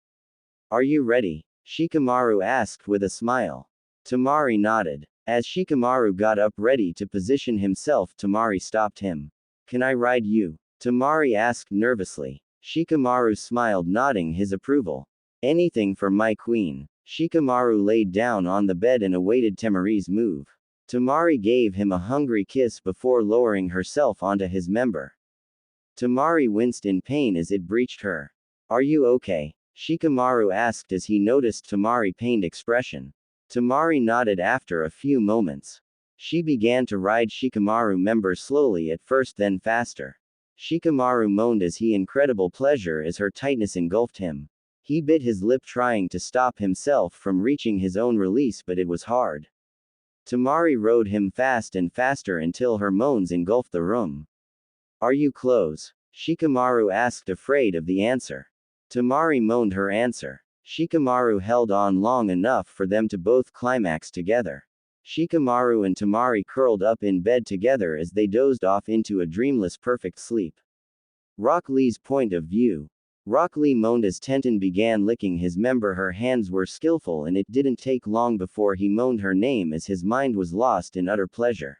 Speaker 1: Are you ready? Shikamaru asked with a smile. Temari nodded. As Shikamaru got up ready to position himself, Temari stopped him. Can I ride you? Temari asked nervously. Shikamaru smiled, nodding his approval. Anything for my queen. Shikamaru laid down on the bed and awaited Temari's move. Temari gave him a hungry kiss before lowering herself onto his member. Temari winced in pain as it breached her. Are you okay? Shikamaru asked as he noticed Temari's pained expression. Temari nodded after a few moments. She began to ride Shikamaru member slowly at first, then faster. Shikamaru moaned as he incredible pleasure as her tightness engulfed him. He bit his lip trying to stop himself from reaching his own release, but it was hard. Temari rode him fast and faster until her moans engulfed the room. Are you close? Shikamaru asked, afraid of the answer. Temari moaned her answer. Shikamaru held on long enough for them to both climax together. Shikamaru and Temari curled up in bed together as they dozed off into a dreamless perfect sleep. Rock Lee's point of view. Rock Lee moaned as Tenten began licking his member. Her hands were skillful and it didn't take long before he moaned her name as his mind was lost in utter pleasure.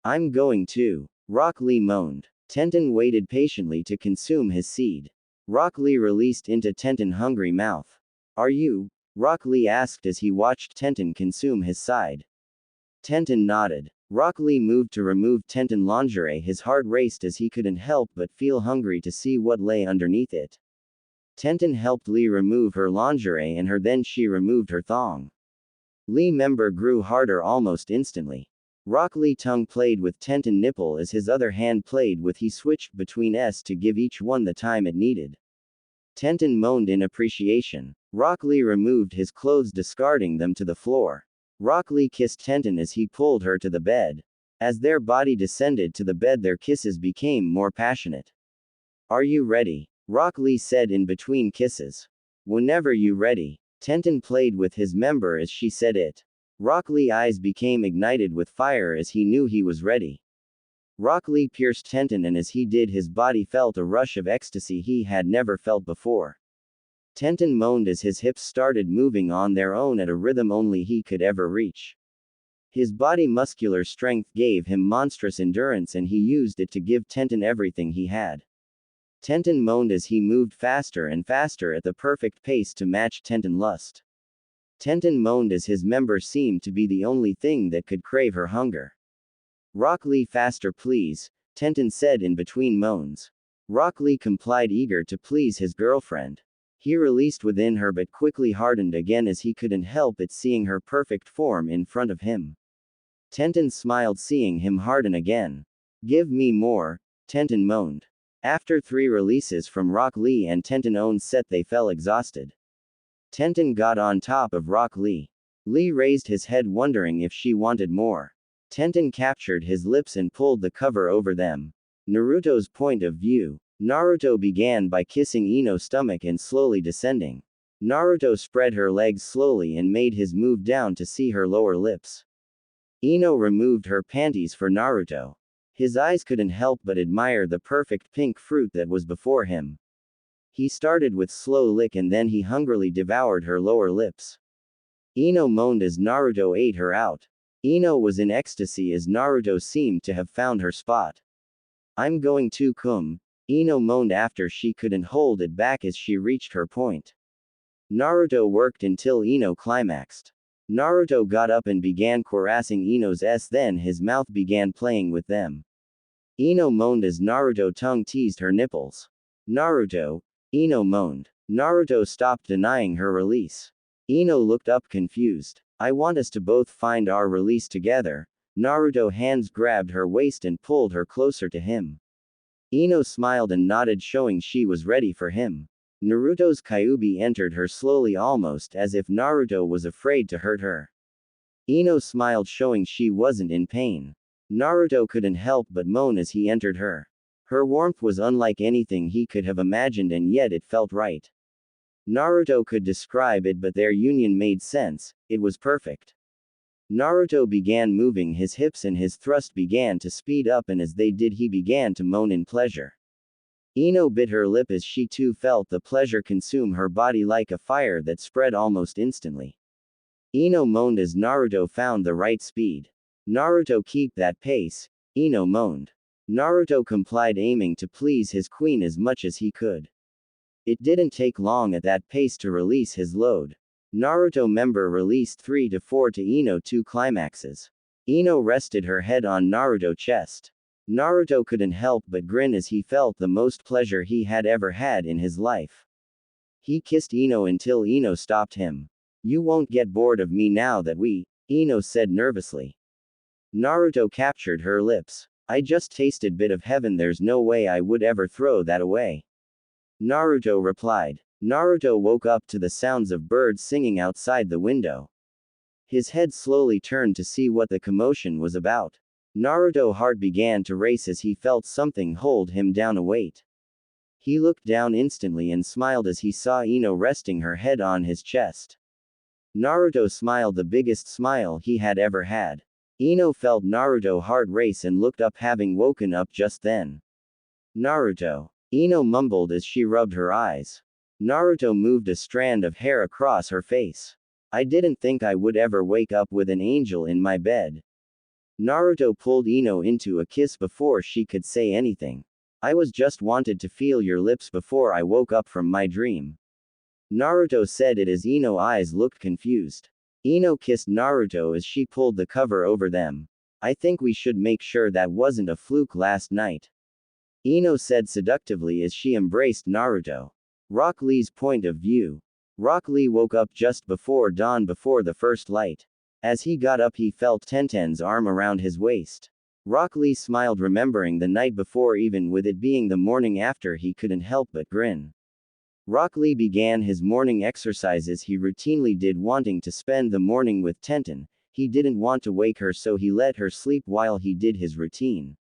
Speaker 1: I'm going to. Rock Lee moaned. Tenten waited patiently to consume his seed. Rock Lee released into Tenten's hungry mouth. Are you? Rock Lee asked as he watched Tenten consume his side. Tenten nodded. Rock Lee moved to remove Tenten's lingerie. His heart raced as he couldn't help but feel hungry to see what lay underneath it. Tenten helped Lee remove her lingerie and then she removed her thong. Lee member grew harder almost instantly. Rock Lee tongue played with Tenten nipple as his other hand played with. He switched between S to give each one the time it needed. Tenten moaned in appreciation. Rock Lee removed his clothes, discarding them to the floor. Rock Lee kissed Tenten as he pulled her to the bed. As their body descended to the bed, their kisses became more passionate. Are you ready? Rock Lee said in between kisses. Whenever you ready. Tenten played with his member as she said it. Rock Lee's eyes became ignited with fire as he knew he was ready. Rock Lee pierced Tenten and as he did his body felt a rush of ecstasy he had never felt before. Tenten moaned as his hips started moving on their own at a rhythm only he could ever reach. His body muscular strength gave him monstrous endurance and he used it to give Tenten everything he had. Tenten moaned as he moved faster and faster at the perfect pace to match Tenten's lust. Tenten moaned as his member seemed to be the only thing that could crave her hunger. Rock Lee, faster please, Tenten said in between moans. Rock Lee complied, eager to please his girlfriend. He released within her but quickly hardened again as he couldn't help it seeing her perfect form in front of him. Tenten smiled seeing him harden again. Give me more, Tenten moaned. After 3 releases from Rock Lee and Tenten's own set, they fell exhausted. Tenten got on top of Rock Lee. Lee raised his head wondering if she wanted more. Tenten captured his lips and pulled the cover over them. Naruto's point of view. Naruto began by kissing Ino's stomach and slowly descending. Naruto spread her legs slowly and made his move down to see her lower lips. Ino removed her panties for Naruto. His eyes couldn't help but admire the perfect pink fruit that was before him. He started with slow lick and then he hungrily devoured her lower lips. Ino moaned as Naruto ate her out. Ino was in ecstasy as Naruto seemed to have found her spot. I'm going to come, Ino moaned after she couldn't hold it back as she reached her point. Naruto worked until Ino climaxed. Naruto got up and began caressing Ino's s, then his mouth began playing with them. Ino moaned as Naruto tongue teased her nipples. Naruto, Ino moaned. Naruto stopped denying her release. Ino looked up confused. I want us to both find our release together, Naruto's hands grabbed her waist and pulled her closer to him. Ino smiled and nodded, showing she was ready for him. Naruto's Kyuubi entered her slowly, almost as if Naruto was afraid to hurt her. Ino smiled, showing she wasn't in pain. Naruto couldn't help but moan as he entered her. Her warmth was unlike anything he could have imagined, and yet it felt right. Naruto could describe it, but their union made sense. It was perfect. Naruto began moving his hips and his thrust began to speed up, and as they did he began to moan in pleasure. Ino bit her lip as she too felt the pleasure consume her body like a fire that spread almost instantly. Ino moaned as Naruto found the right speed. Naruto, keep that pace, Ino moaned. Naruto complied, aiming to please his queen as much as he could. It didn't take long at that pace to release his load. Naruto member released 3 to 4 to Ino 2 climaxes. Ino rested her head on Naruto's chest. Naruto couldn't help but grin as he felt the most pleasure he had ever had in his life. He kissed Ino until Ino stopped him. You won't get bored of me now that we, Ino said nervously. Naruto captured her lips. I just tasted bit of heaven, there's no way I would ever throw that away. Naruto replied. Naruto woke up to the sounds of birds singing outside the window. His head slowly turned to see what the commotion was about. Naruto's heart began to race as he felt something hold him down a weight. He looked down instantly and smiled as he saw Ino resting her head on his chest. Naruto smiled the biggest smile he had ever had. Ino felt Naruto's heart race and looked up, having woken up just then. Naruto. Ino mumbled as she rubbed her eyes. Naruto moved a strand of hair across her face. I didn't think I would ever wake up with an angel in my bed. Naruto pulled Ino into a kiss before she could say anything. I was just wanted to feel your lips before I woke up from my dream. Naruto said it as Ino's eyes looked confused. Ino kissed Naruto as she pulled the cover over them. I think we should make sure that wasn't a fluke last night. Ino said seductively as she embraced Naruto. Rock Lee's point of view. Rock Lee woke up just before dawn, before the first light. As he got up he felt Tenten's arm around his waist. Rock Lee smiled, remembering the night before. Even with it being the morning after, he couldn't help but grin. Rock Lee began his morning exercises he routinely did, wanting to spend the morning with Tenten. He didn't want to wake her, so he let her sleep while he did his routine.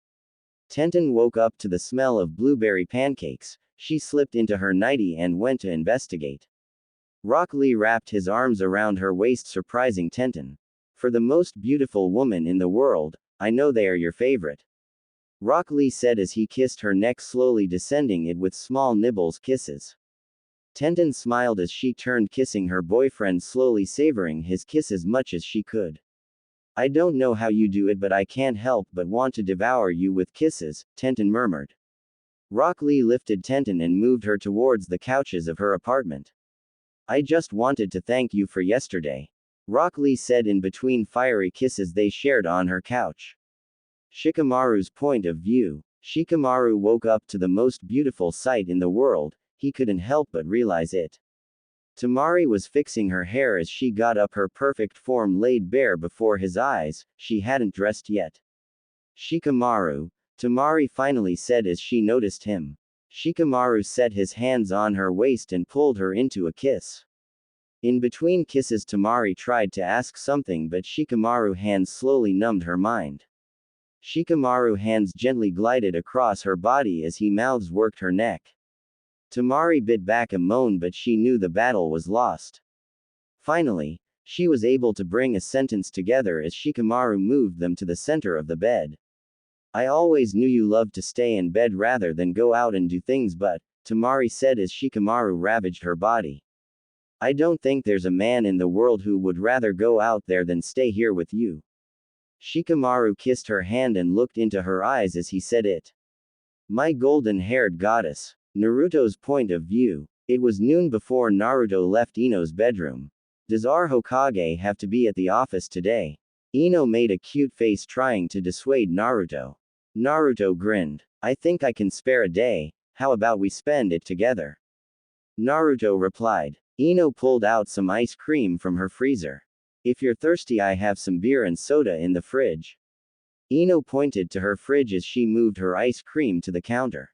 Speaker 1: Tenten woke up to the smell of blueberry pancakes. She slipped into her nightie and went to investigate. Rock Lee wrapped his arms around her waist, surprising Tenten. For the most beautiful woman in the world, I know they are your favorite. Rock Lee said as he kissed her neck, slowly descending it with small nibbles kisses. Tenten smiled as she turned, kissing her boyfriend, slowly savoring his kiss as much as she could. I don't know how you do it, but I can't help but want to devour you with kisses, Tenten murmured. Rock Lee lifted Tenten and moved her towards the couches of her apartment. I just wanted to thank you for yesterday, Rock Lee said in between fiery kisses they shared on her couch. Shikamaru's point of view. Shikamaru woke up to the most beautiful sight in the world. He couldn't help but realize it. Tamari was fixing her hair as she got up, her perfect form laid bare before his eyes. She hadn't dressed yet. Shikamaru, Tamari finally said as she noticed him. Shikamaru set his hands on her waist and pulled her into a kiss. In between kisses Tamari tried to ask something, but Shikamaru's hands slowly numbed her mind. Shikamaru's hands gently glided across her body as he mouths worked her neck. Tamari bit back a moan, but she knew the battle was lost. Finally, she was able to bring a sentence together as Shikamaru moved them to the center of the bed. I always knew you loved to stay in bed rather than go out and do things, but, Tamari said as Shikamaru ravaged her body. I don't think there's a man in the world who would rather go out there than stay here with you. Shikamaru kissed her hand and looked into her eyes as he said it. My golden-haired goddess. Naruto's point of view. It was noon before Naruto left Ino's bedroom. Does our Hokage have to be at the office today? Ino made a cute face trying to dissuade Naruto. Naruto grinned. I think I can spare a day. How about we spend it together? Naruto replied. Ino pulled out some ice cream from her freezer. If you're thirsty, I have some beer and soda in the fridge. Ino pointed to her fridge as she moved her ice cream to the counter.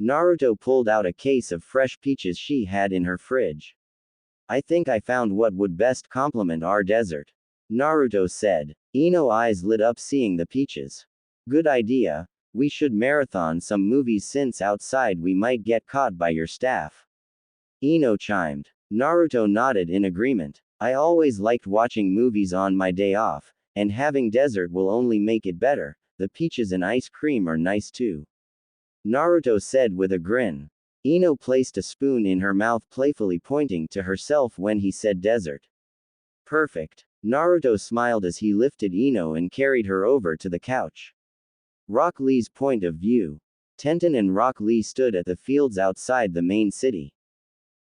Speaker 1: Naruto pulled out a case of fresh peaches she had in her fridge. I think I found what would best complement our dessert, Naruto said. Ino's eyes lit up seeing the peaches. Good idea. We should marathon some movies since outside we might get caught by your staff. Ino chimed. Naruto nodded in agreement. I always liked watching movies on my day off, and having dessert will only make it better. The peaches and ice cream are nice too, Naruto said with a grin. Ino placed a spoon in her mouth, playfully pointing to herself when he said dessert. Perfect. Naruto smiled as he lifted Ino and carried her over to the couch. Rock Lee's point of view. Tenten and Rock Lee stood at the fields outside the main city.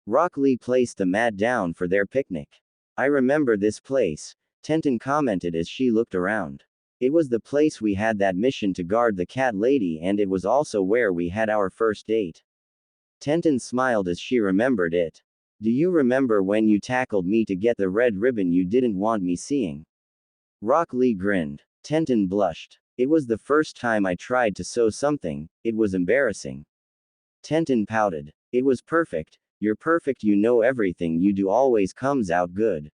Speaker 1: Rock Lee placed the mat down for their picnic. I remember this place, Tenten commented as she looked around. It was the place we had that mission to guard the cat lady, and it was also where we had our first date. Tenten smiled as she remembered it. Do you remember when you tackled me to get the red ribbon you didn't want me seeing? Rock Lee grinned. Tenten blushed. It was the first time I tried to sew something, it was embarrassing. Tenten pouted. It was perfect. You're perfect, you know everything you do always comes out good.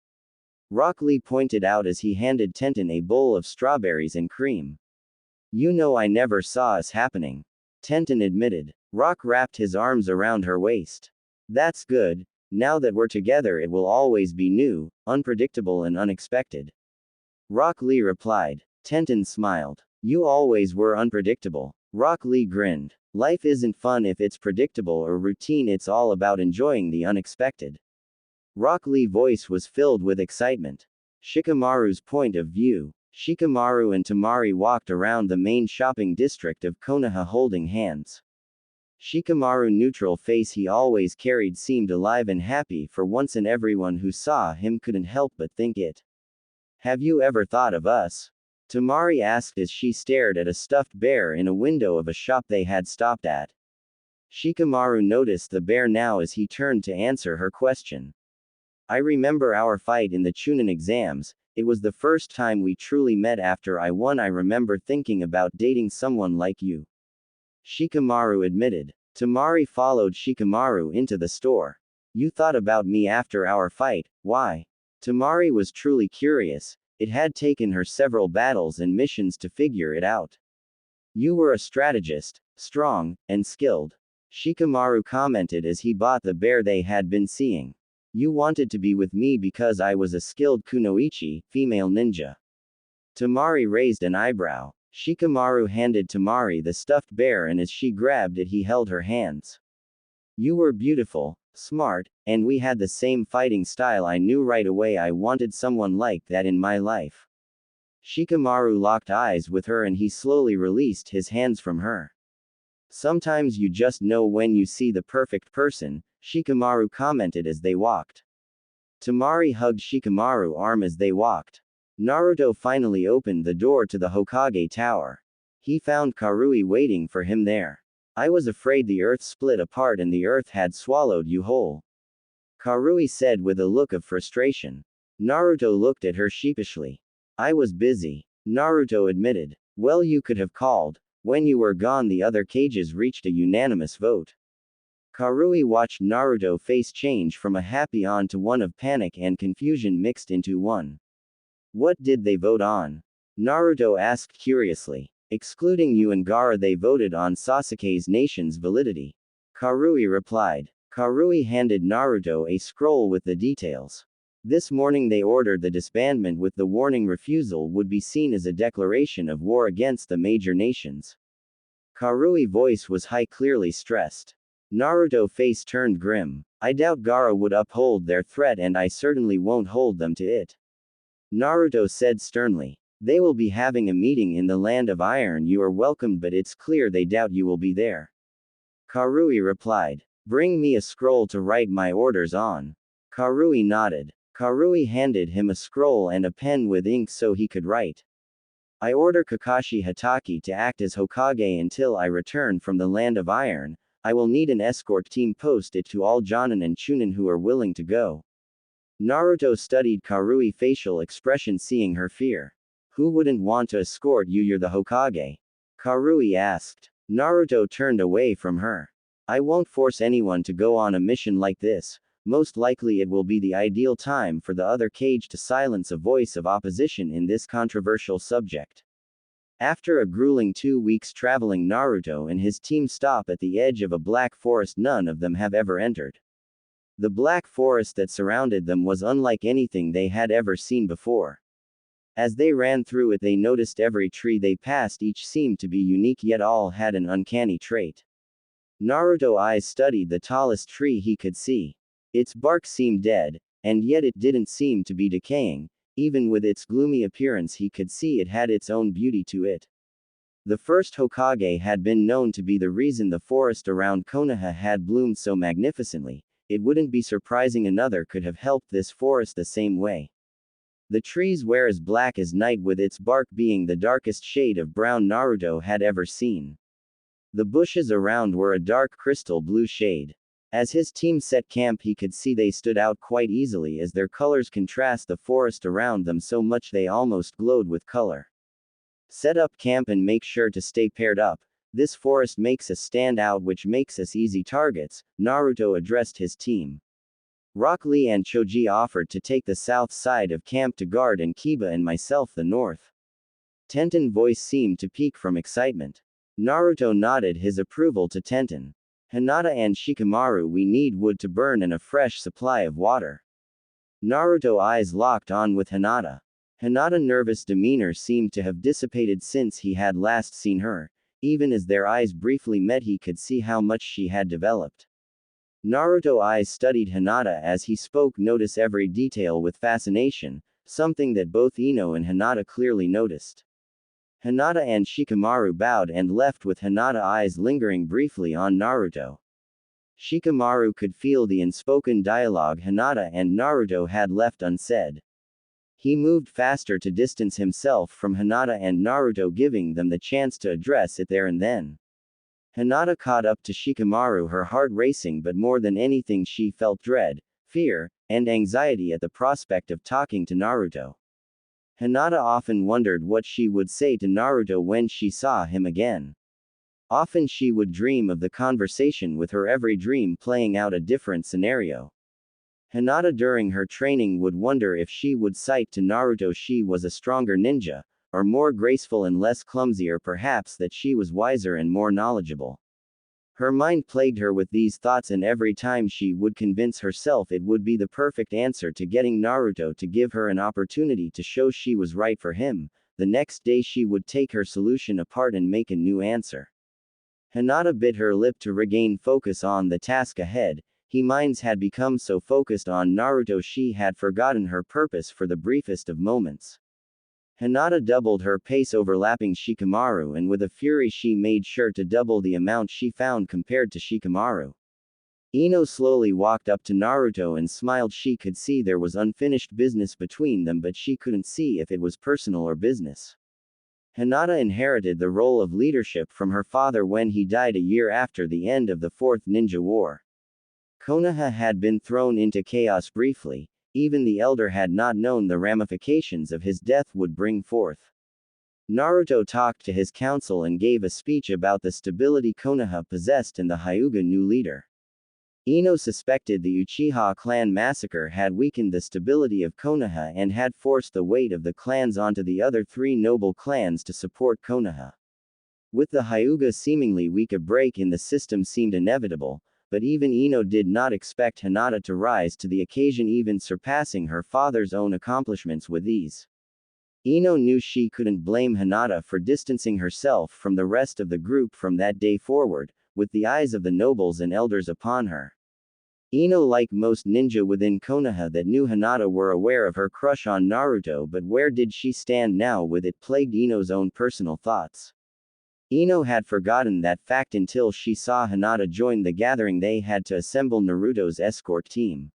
Speaker 1: Rock Lee pointed out as he handed Tenten a bowl of strawberries and cream. You know I never saw us happening, Tenten admitted. Rock wrapped his arms around her waist. That's good. Now that we're together it will always be new, unpredictable and unexpected. Rock Lee replied. Tenten smiled. You always were unpredictable. Rock Lee grinned. Life isn't fun if it's predictable or routine, it's all about enjoying the unexpected. Rock Lee's voice was filled with excitement. Shikamaru's point of view. Shikamaru and Temari walked around the main shopping district of Konoha holding hands. Shikamaru's neutral face he always carried seemed alive and happy for once, and everyone who saw him couldn't help but think it. Have you ever thought of us? Temari asked as she stared at a stuffed bear in a window of a shop they had stopped at. Shikamaru noticed the bear now as he turned to answer her question. I remember our fight in the Chunin exams. It was the first time we truly met after I won. I remember thinking about dating someone like you, Shikamaru admitted. Temari followed Shikamaru into the store. You thought about me after our fight, why? Temari was truly curious. It had taken her several battles and missions to figure it out. You were a strategist, strong, and skilled, Shikamaru commented as he bought the bear they had been seeing. You wanted to be with me because I was a skilled kunoichi, female ninja. Temari raised an eyebrow. Shikamaru handed Temari the stuffed bear, and as she grabbed it he held her hands. You were beautiful, smart, and we had the same fighting style. I knew right away I wanted someone like that in my life. Shikamaru locked eyes with her and he slowly released his hands from her. Sometimes you just know when you see the perfect person, Shikamaru commented as they walked. Temari hugged Shikamaru's arm as they walked. Naruto finally opened the door to the Hokage tower. He found Karui waiting for him there. I was afraid the earth split apart and the earth had swallowed you whole, Karui said with a look of frustration. Naruto looked at her sheepishly. I was busy, Naruto admitted. Well, you could have called. When you were gone the other cages reached a unanimous vote. Karui watched Naruto's face change from a happy on to one of panic and confusion mixed into one. What did they vote on? Naruto asked curiously. Excluding you and Gaara, they voted on Sasuke's nation's validity, Karui replied. Karui handed Naruto a scroll with the details. This morning they ordered the disbandment with the warning refusal would be seen as a declaration of war against the major nations. Karui's voice was high, clearly stressed. Naruto's face turned grim. I doubt Gaara would uphold their threat, and I certainly won't hold them to it, Naruto said sternly. They will be having a meeting in the Land of Iron. You are welcomed, but it's clear they doubt you will be there, Karui replied. Bring me a scroll to write my orders on. Karui nodded. Karui handed him a scroll and a pen with ink so he could write. I order Kakashi Hatake to act as Hokage until I return from the Land of Iron. I will need an escort team. Post it to all Jonin and Chunin who are willing to go. Naruto studied Karui's facial expression, seeing her fear. Who wouldn't want to escort you? You're the Hokage. Karui asked. Naruto turned away from her. I won't force anyone to go on a mission like this. Most likely it will be the ideal time for the other Kage to silence a voice of opposition in this controversial subject. After a grueling 2 weeks traveling, Naruto and his team stop at the edge of a black forest none of them have ever entered. The black forest that surrounded them was unlike anything they had ever seen before. As they ran through it, they noticed every tree they passed each seemed to be unique, yet all had an uncanny trait. Naruto's eyes studied the tallest tree he could see. Its bark seemed dead, and yet it didn't seem to be decaying. Even with its gloomy appearance, he could see it had its own beauty to it. The first Hokage had been known to be the reason the forest around Konoha had bloomed so magnificently. It wouldn't be surprising another could have helped this forest the same way. The trees were as black as night, with its bark being the darkest shade of brown Naruto had ever seen. The bushes around were a dark crystal blue shade. As his team set camp, he could see they stood out quite easily as their colors contrast the forest around them so much they almost glowed with color. Set up camp and make sure to stay paired up. This forest makes us stand out, which makes us easy targets, Naruto addressed his team. Rock Lee and Choji offered to take the south side of camp to guard, and Kiba and myself the north. Tenten's voice seemed to peak from excitement. Naruto nodded his approval to Tenten. Hinata and Shikamaru, we need wood to burn and a fresh supply of water. Naruto's eyes locked on with Hinata. Hinata's nervous demeanor seemed to have dissipated since he had last seen her. Even as their eyes briefly met, he could see how much she had developed. Naruto's eyes studied Hinata as he spoke, notice every detail with fascination, something that both Ino and Hinata clearly noticed. Hinata and Shikamaru bowed and left, with Hinata's eyes lingering briefly on Naruto. Shikamaru could feel the unspoken dialogue Hinata and Naruto had left unsaid. He moved faster to distance himself from Hinata and Naruto, giving them the chance to address it there and then. Hinata caught up to Shikamaru, her heart racing, but more than anything she felt dread, fear, and anxiety at the prospect of talking to Naruto. Hinata often wondered what she would say to Naruto when she saw him again. Often she would dream of the conversation, with her every dream playing out a different scenario. Hinata during her training would wonder if she would cite to Naruto she was a stronger ninja, or more graceful and less clumsy, or perhaps that she was wiser and more knowledgeable. Her mind plagued her with these thoughts, and every time she would convince herself it would be the perfect answer to getting Naruto to give her an opportunity to show she was right for him, the next day she would take her solution apart and make a new answer. Hinata bit her lip to regain focus on the task ahead. Her mind had become so focused on Naruto she had forgotten her purpose for the briefest of moments. Hinata doubled her pace, overlapping Shikamaru, and with a fury she made sure to double the amount she found compared to Shikamaru. Ino slowly walked up to Naruto and smiled. She could see there was unfinished business between them, but she couldn't see if it was personal or business. Hinata inherited the role of leadership from her father when he died a year after the end of the Fourth Ninja War. Konoha had been thrown into chaos briefly. Even the elder had not known the ramifications of his death would bring forth. Naruto talked to his council and gave a speech about the stability Konoha possessed and the Hyuga new leader. Ino suspected the Uchiha clan massacre had weakened the stability of Konoha and had forced the weight of the clans onto the other three noble clans to support Konoha. With the Hyuga seemingly weak, a break in the system seemed inevitable. But even Ino did not expect Hinata to rise to the occasion, even surpassing her father's own accomplishments with ease. Ino knew she couldn't blame Hinata for distancing herself from the rest of the group from that day forward, with the eyes of the nobles and elders upon her. Ino, like most ninja within Konoha that knew Hinata, were aware of her crush on Naruto, but where did she stand now with it plagued Ino's own personal thoughts. Ino had forgotten that fact until she saw Hinata join the gathering. They had to assemble Naruto's escort team.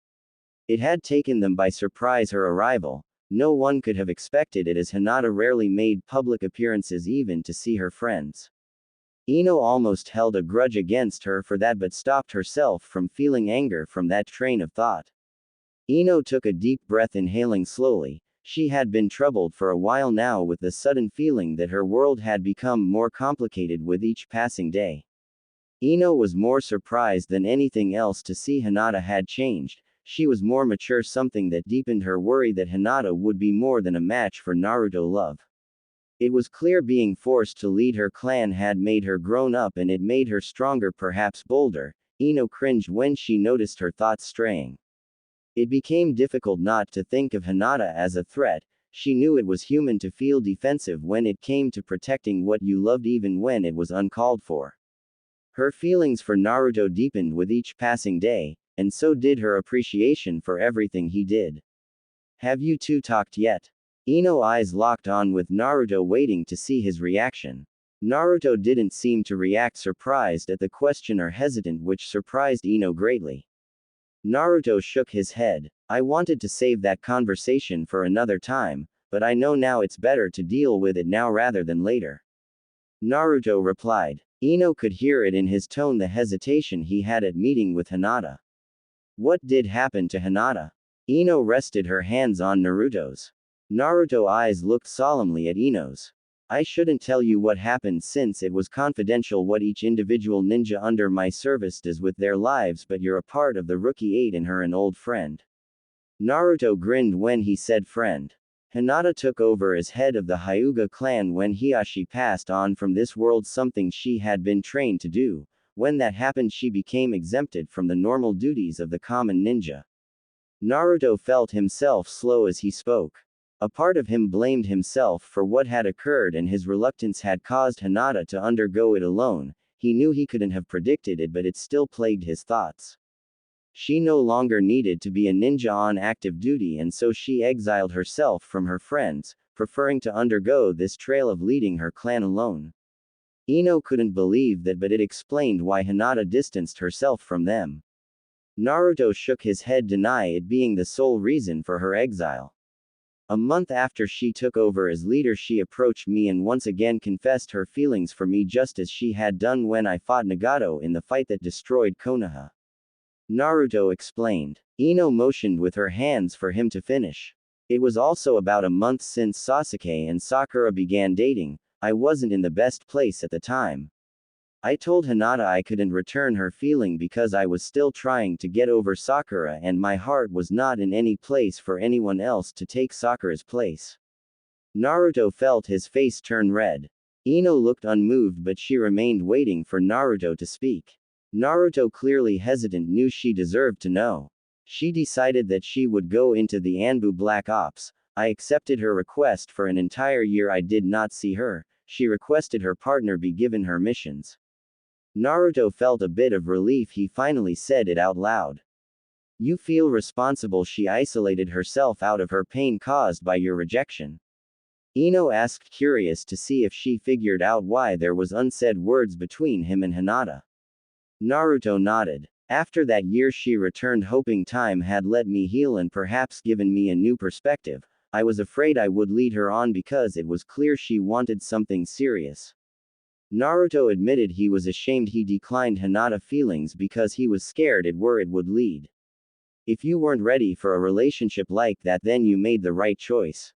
Speaker 1: It had taken them by surprise, her arrival. No one could have expected it, as Hinata rarely made public appearances even to see her friends. Ino almost held a grudge against her for that, but stopped herself from feeling anger from that train of thought. Ino took a deep breath, inhaling slowly. She had been troubled for a while now with the sudden feeling that her world had become more complicated with each passing day. Ino was more surprised than anything else to see Hinata had changed. She was more mature, something that deepened her worry that Hinata would be more than a match for Naruto love. It was clear being forced to lead her clan had made her grown up and it made her stronger, perhaps bolder. Ino cringed when she noticed her thoughts straying. It became difficult not to think of Hinata as a threat. She knew it was human to feel defensive when it came to protecting what you loved even when it was uncalled for. Her feelings for Naruto deepened with each passing day, and so did her appreciation for everything he did. Have you two talked yet? Ino's eyes locked on with Naruto, waiting to see his reaction. Naruto didn't seem to react surprised at the question or hesitant, which surprised Ino greatly. Naruto shook his head. I wanted to save that conversation for another time, but I know now it's better to deal with it now rather than later. Naruto replied. Ino could hear it in his tone, the hesitation he had at meeting with Hinata. What did happen to Hinata? Ino rested her hands on Naruto's. Naruto's eyes looked solemnly at Ino's. I shouldn't tell you what happened since it was confidential what each individual ninja under my service does with their lives, but you're a part of the Rookie 8 and her an old friend. Naruto grinned when he said friend. Hinata took over as head of the Hyuga clan when Hiashi passed on from this world, something she had been trained to do. When that happened, she became exempted from the normal duties of the common ninja. Naruto felt himself slow as he spoke. A part of him blamed himself for what had occurred, and his reluctance had caused Hinata to undergo it alone. He knew he couldn't have predicted it, but it still plagued his thoughts. She no longer needed to be a ninja on active duty, and so she exiled herself from her friends, preferring to undergo this trail of leading her clan alone. Ino couldn't believe that, but it explained why Hinata distanced herself from them. Naruto shook his head, denying it being the sole reason for her exile. A month after she took over as leader, she approached me and once again confessed her feelings for me, just as she had done when I fought Nagato in the fight that destroyed Konoha. Naruto explained. Ino motioned with her hands for him to finish. It was also about a month since Sasuke and Sakura began dating. I wasn't in the best place at the time. I told Hinata I couldn't return her feeling because I was still trying to get over Sakura and my heart was not in any place for anyone else to take Sakura's place. Naruto felt his face turn red. Ino looked unmoved, but she remained waiting for Naruto to speak. Naruto, clearly hesitant, knew she deserved to know. She decided that she would go into the Anbu Black Ops. I accepted her request. For an entire year I did not see her. She requested her partner be given her missions. Naruto felt a bit of relief. He finally said it out loud. You feel responsible. She isolated herself out of her pain caused by your rejection. Ino asked, curious to see if she figured out why there was unsaid words between him and Hinata. Naruto nodded. After that year she returned, hoping time had let me heal and perhaps given me a new perspective. I was afraid I would lead her on because it was clear she wanted something serious. Naruto admitted he was ashamed he declined Hinata feelings because he was scared it would lead. If you weren't ready for a relationship like that, then you made the right choice.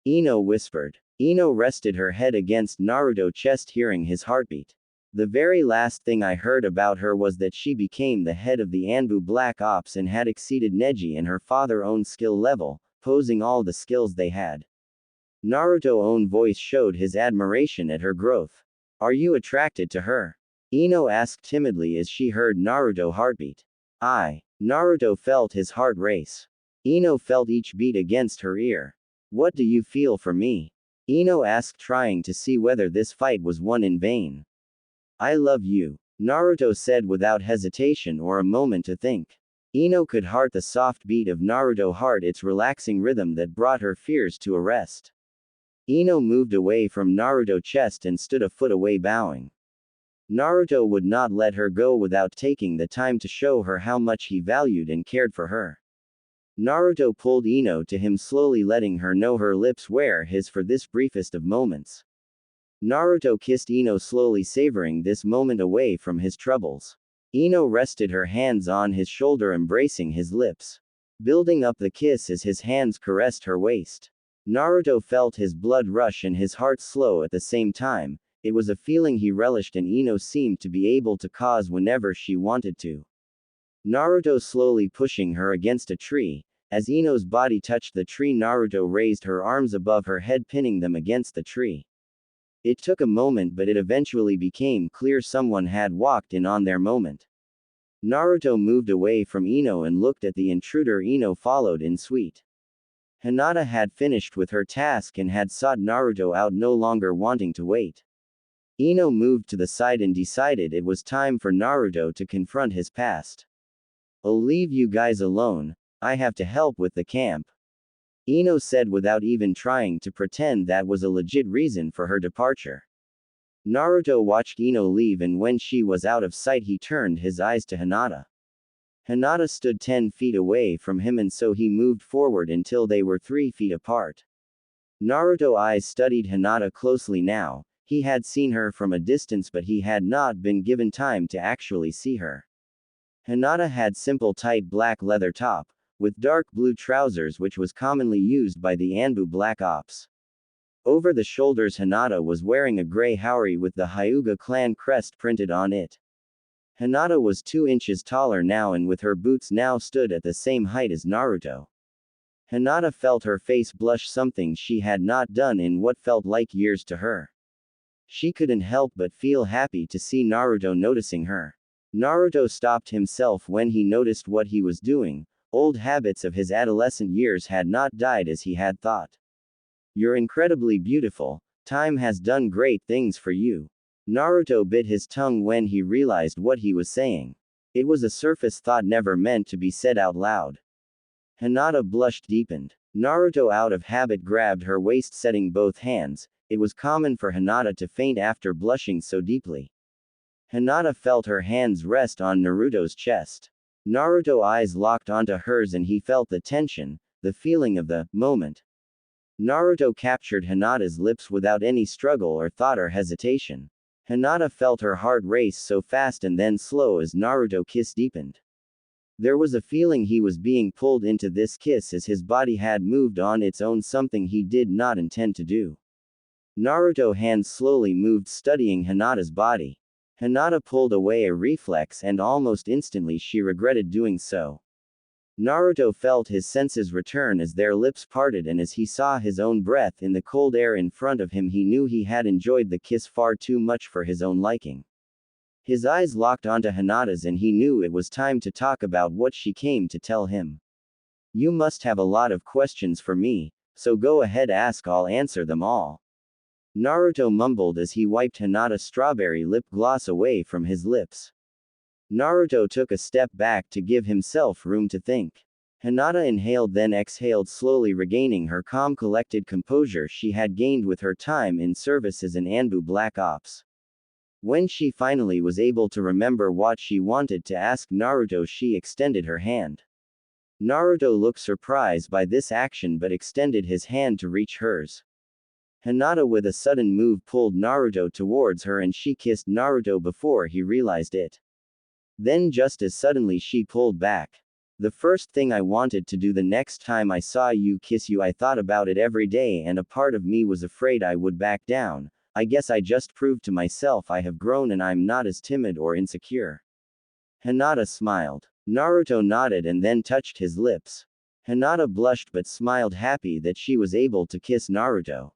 Speaker 1: Ino whispered. Ino rested her head against Naruto's chest, hearing his heartbeat. The very last thing I heard about her was that she became the head of the Anbu Black Ops and had exceeded Neji and her father's own skill level, posing all the skills they had. Naruto's own voice showed his admiration at her growth. Are you attracted to her? Ino asked timidly as she heard Naruto's heartbeat. Naruto felt his heart race. Ino felt each beat against her ear. What do you feel for me? Ino asked, trying to see whether this fight was won in vain. I love you, Naruto said without hesitation or a moment to think. Ino could hear the soft beat of Naruto's heart, its relaxing rhythm that brought her fears to a rest. Ino moved away from Naruto's chest and stood a foot away, bowing. Naruto would not let her go without taking the time to show her how much he valued and cared for her. Naruto pulled Ino to him, slowly letting her know her lips were his for this briefest of moments. Naruto kissed Ino slowly, savoring this moment away from his troubles. Ino rested her hands on his shoulder, embracing his lips. building up the kiss as his hands caressed her waist. Naruto felt his blood rush and his heart slow at the same time. It was a feeling he relished and Ino seemed to be able to cause whenever she wanted to. Naruto slowly pushing her against a tree. As Ino's body touched the tree, Naruto raised her arms above her head, pinning them against the tree. It took a moment, but it eventually became clear someone had walked in on their moment. Naruto moved away from Ino and looked at the intruder. Ino followed in suite. Hinata had finished with her task and had sought Naruto out, no longer wanting to wait. Ino moved to the side and decided it was time for Naruto to confront his past. "I'll leave you guys alone, I have to help with the camp," Ino said without even trying to pretend that was a legit reason for her departure. Naruto watched Ino leave, and when she was out of sight he turned his eyes to Hinata. Hinata stood 10 feet away from him, and so he moved forward until they were 3 feet apart. Naruto's eyes studied Hinata closely now. He had seen her from a distance, but he had not been given time to actually see her. Hinata had simple tight black leather top, with dark blue trousers, which was commonly used by the Anbu Black Ops. Over the shoulders, Hinata was wearing a gray haori with the Hyuga clan crest printed on it. Hinata was 2 inches taller now, and with her boots now stood at the same height as Naruto. Hinata felt her face blush, something she had not done in what felt like years to her. She couldn't help but feel happy to see Naruto noticing her. Naruto stopped himself when he noticed what he was doing. Old habits of his adolescent years had not died as he had thought. "You're incredibly beautiful. Time has done great things for you." Naruto bit his tongue when he realized what he was saying. It was a surface thought, never meant to be said out loud. Hinata blushed deepened. Naruto out of habit grabbed her waist, setting both hands. It was common for Hinata to faint after blushing so deeply. Hinata felt her hands rest on Naruto's chest. Naruto's eyes locked onto hers and he felt the tension, the feeling of the moment. Naruto captured Hinata's lips without any struggle or thought or hesitation. Hinata felt her heart race so fast and then slow as Naruto's kiss deepened. There was a feeling he was being pulled into this kiss as his body had moved on its own, something he did not intend to do. Naruto's hands slowly moved, studying Hinata's body. Hinata pulled away, a reflex, and almost instantly she regretted doing so. Naruto felt his senses return as their lips parted, and as he saw his own breath in the cold air in front of him, he knew he had enjoyed the kiss far too much for his own liking. His eyes locked onto Hinata's and he knew it was time to talk about what she came to tell him. "You must have a lot of questions for me, so go ahead, ask, I'll answer them all," Naruto mumbled as he wiped Hinata's strawberry lip gloss away from his lips. Naruto took a step back to give himself room to think. Hinata inhaled then exhaled, slowly regaining her calm, collected composure she had gained with her time in service as an Anbu Black Ops. When she finally was able to remember what she wanted to ask Naruto, she extended her hand. Naruto looked surprised by this action but extended his hand to reach hers. Hinata with a sudden move pulled Naruto towards her and she kissed Naruto before he realized it. Then just as suddenly she pulled back. "The first thing I wanted to do the next time I saw you kiss you, I thought about it every day and a part of me was afraid I would back down. I guess I just proved to myself I have grown and I'm not as timid or insecure." Hinata smiled. Naruto nodded and then touched his lips. Hinata blushed but smiled, happy that she was able to kiss Naruto.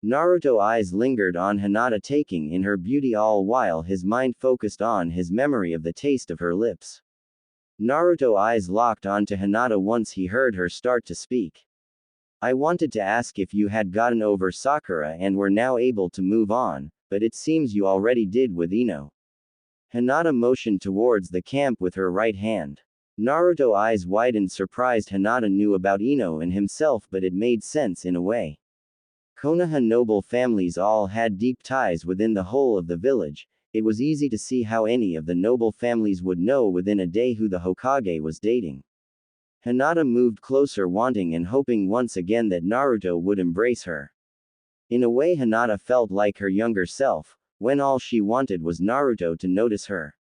Speaker 1: Naruto's eyes lingered on Hinata, taking in her beauty all while his mind focused on his memory of the taste of her lips. Naruto's eyes locked onto Hinata once he heard her start to speak. "I wanted to ask if you had gotten over Sakura and were now able to move on, but it seems you already did with Ino." Hinata motioned towards the camp with her right hand. Naruto's eyes widened, surprised. Hinata knew about Ino and himself, but it made sense in a way. Konoha noble families all had deep ties within the whole of the village. It was easy to see how any of the noble families would know within a day who the Hokage was dating. Hinata moved closer, wanting and hoping once again that Naruto would embrace her. In a way, Hinata felt like her younger self, when all she wanted was Naruto to notice her.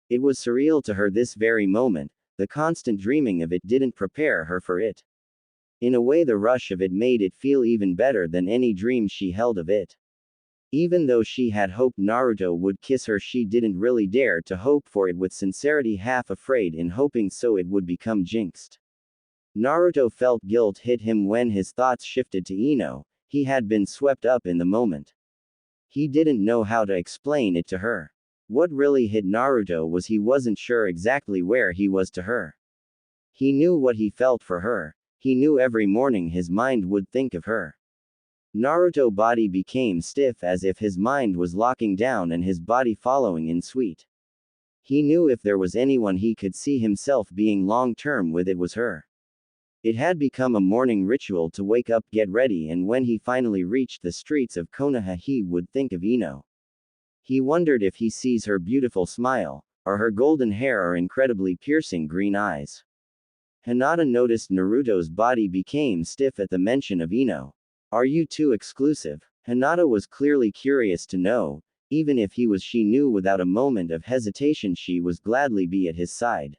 Speaker 1: It was surreal to her this very moment. the constant dreaming of it didn't prepare her for it. In a way, the rush of it made it feel even better than any dream she held of it. Even though she had hoped Naruto would kiss her, she didn't really dare to hope for it with sincerity, half afraid in hoping so it would become jinxed. Naruto felt guilt hit him when his thoughts shifted to Ino. He had been swept up in the moment. He didn't know how to explain it to her. What really hit Naruto was he wasn't sure exactly where he was to her. He knew what he felt for her. He knew every morning his mind would think of her. Naruto's body became stiff as if his mind was locking down and his body following in suit. He knew if there was anyone he could see himself being long-term with, it was her. It had become a morning ritual to wake up, get ready, and when he finally reached the streets of Konoha he would think of Ino. He wondered if he sees her beautiful smile, or her golden hair or incredibly piercing green eyes. Hinata noticed Naruto's body became stiff at the mention of Ino. Are you too exclusive? Hinata was clearly curious to know. Even if he was, she knew without a moment of hesitation she was gladly be at his side.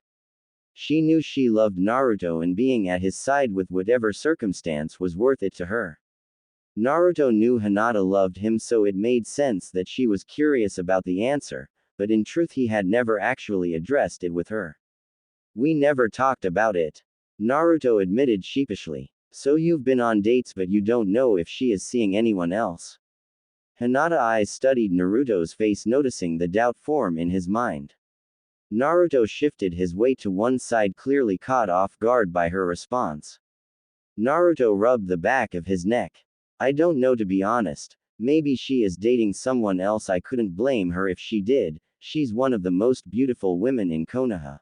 Speaker 1: She knew she loved Naruto and being at his side with whatever circumstance was worth it to her. Naruto knew Hinata loved him, so it made sense that she was curious about the answer, but in truth he had never actually addressed it with her. We never talked about it. Naruto admitted sheepishly. So you've been on dates but you don't know if she is seeing anyone else? Hinata's eyes studied Naruto's face, noticing the doubt form in his mind. Naruto shifted his weight to one side, clearly caught off guard by her response. Naruto rubbed the back of his neck. I don't know, to be honest. Maybe she is dating someone else. I couldn't blame her if she did. She's one of the most beautiful women in Konoha.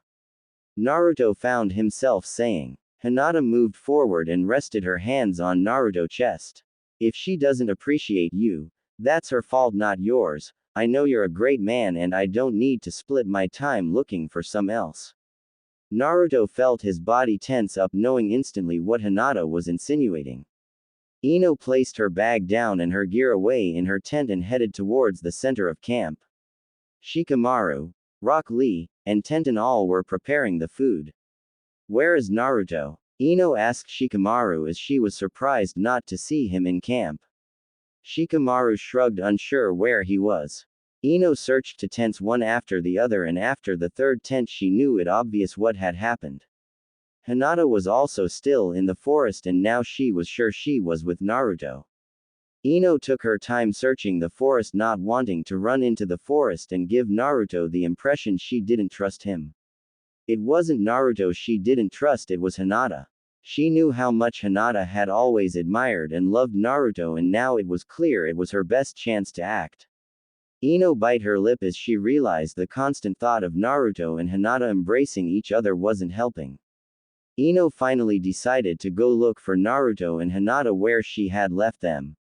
Speaker 1: Naruto found himself saying. Hinata moved forward and rested her hands on Naruto's chest. If she doesn't appreciate you, that's her fault, not yours. I know you're a great man and I don't need to split my time looking for some else. Naruto felt his body tense up, knowing instantly what Hinata was insinuating. Ino placed her bag down and her gear away in her tent and headed towards the center of camp. Shikamaru, Rock Lee, and Tenten all were preparing the food. Where is Naruto? Ino asked Shikamaru as she was surprised not to see him in camp. Shikamaru shrugged, unsure where he was. Ino searched to tents one after the other, and after the third tent she knew it obvious what had happened. Hinata was also still in the forest and now she was sure she was with Naruto. Ino took her time searching the forest, not wanting to run into the forest and give Naruto the impression she didn't trust him. It wasn't Naruto she didn't trust, it was Hinata. She knew how much Hinata had always admired and loved Naruto, and now it was clear it was her best chance to act. Ino bit her lip as she realized the constant thought of Naruto and Hinata embracing each other wasn't helping. Ino finally decided to go look for Naruto and Hinata where she had left them.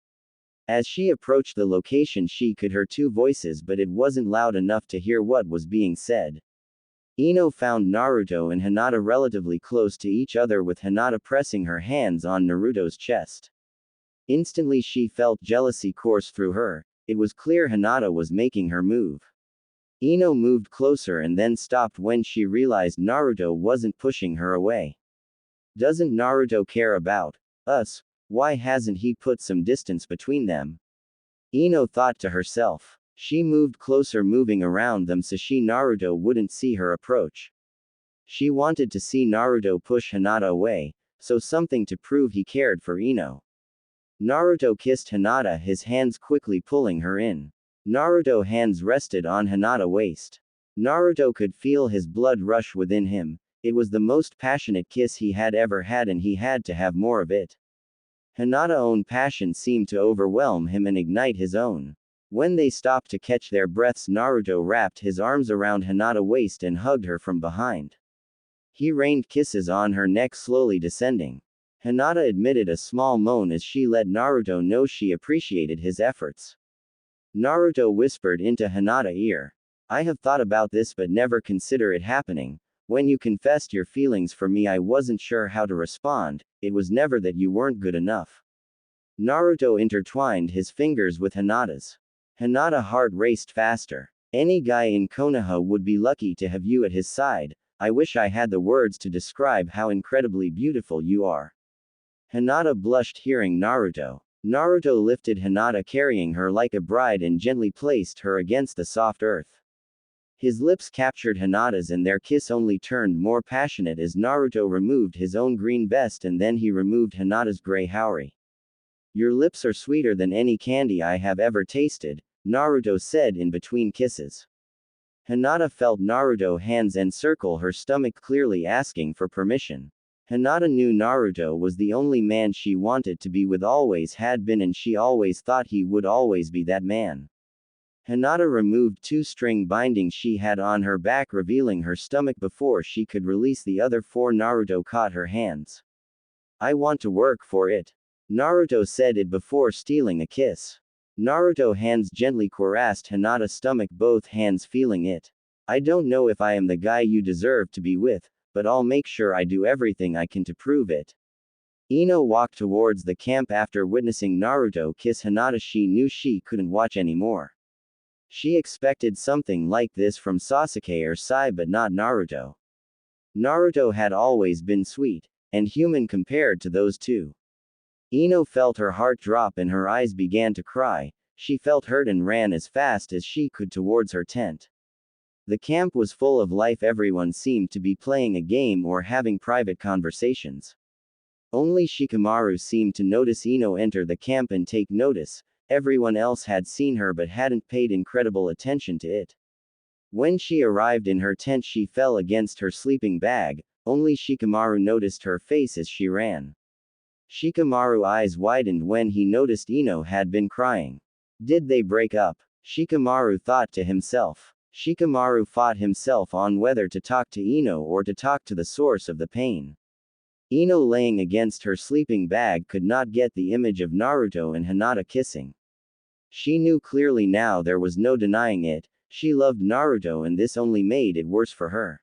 Speaker 1: As she approached the location she could hear two voices, but it wasn't loud enough to hear what was being said. Ino found Naruto and Hinata relatively close to each other, with Hinata pressing her hands on Naruto's chest. Instantly she felt jealousy course through her. It was clear Hinata was making her move. Ino moved closer and then stopped when she realized Naruto wasn't pushing her away. Doesn't Naruto care about us? Why hasn't he put some distance between them? Ino thought to herself. She moved closer, moving around them so Naruto wouldn't see her approach. She wanted to see Naruto push Hinata away, so something to prove he cared for Ino. Naruto kissed Hinata, his hands quickly pulling her in. Naruto's hands rested on Hinata's waist. Naruto could feel his blood rush within him. It was the most passionate kiss he had ever had and he had to have more of it. Hinata's own passion seemed to overwhelm him and ignite his own. When they stopped to catch their breaths, Naruto wrapped his arms around Hinata's waist and hugged her from behind. He rained kisses on her neck, slowly descending. Hinata emitted a small moan as she let Naruto know she appreciated his efforts. Naruto whispered into Hinata's ear. I have thought about this but never consider it happening. When you confessed your feelings for me I wasn't sure how to respond. It was never that you weren't good enough. Naruto intertwined his fingers with Hinata's. Hinata's heart raced faster. Any guy in Konoha would be lucky to have you at his side, I wish I had the words to describe how incredibly beautiful you are. Hinata blushed hearing Naruto. Naruto lifted Hinata carrying her like a bride and gently placed her against the soft earth. His lips captured Hinata's and their kiss only turned more passionate as Naruto removed his own green vest and then he removed Hinata's gray haori. Your lips are sweeter than any candy I have ever tasted, Naruto said in between kisses. Hinata felt Naruto's hands encircle her stomach clearly asking for permission. Hinata knew Naruto was the only man she wanted to be with always had been and she always thought he would always be that man. Hinata removed two string bindings she had on her back revealing her stomach before she could release the other four. Naruto caught her hands. I want to work for it. Naruto said it before stealing a kiss. Naruto's hands gently caressed Hinata's stomach, both hands feeling it. I don't know if I am the guy you deserve to be with, but I'll make sure I do everything I can to prove it. Ino walked towards the camp after witnessing Naruto kiss Hinata. She knew she couldn't watch anymore. She expected something like this from Sasuke or Sai but not Naruto. Naruto had always been sweet and human compared to those two. Ino felt her heart drop and her eyes began to cry. She felt hurt and ran as fast as she could towards her tent. The camp was full of life. Everyone seemed to be playing a game or having private conversations. Only Shikamaru seemed to notice Ino enter the camp and take notice. Everyone else had seen her but hadn't paid incredible attention to it. When she arrived in her tent she fell against her sleeping bag. Only Shikamaru noticed her face as she ran. Shikamaru's eyes widened when he noticed Ino had been crying. Did they break up? Shikamaru thought to himself. Shikamaru fought himself on whether to talk to Ino or to talk to the source of the pain. Ino laying against her sleeping bag could not get the image of Naruto and Hinata kissing. She knew clearly now there was no denying it, she loved Naruto and this only made it worse for her.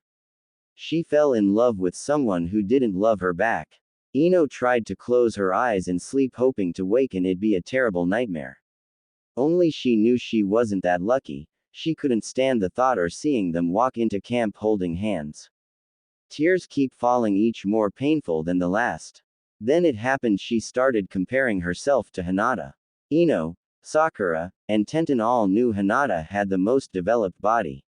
Speaker 1: She fell in love with someone who didn't love her back. Ino tried to close her eyes and sleep hoping to wake and it'd be a terrible nightmare. Only she knew she wasn't that lucky, she couldn't stand the thought or seeing them walk into camp holding hands. Tears keep falling, each more painful than the last. Then it happened, she started comparing herself to Hinata. Ino, Sakura, and Tenten all knew Hinata had the most developed body.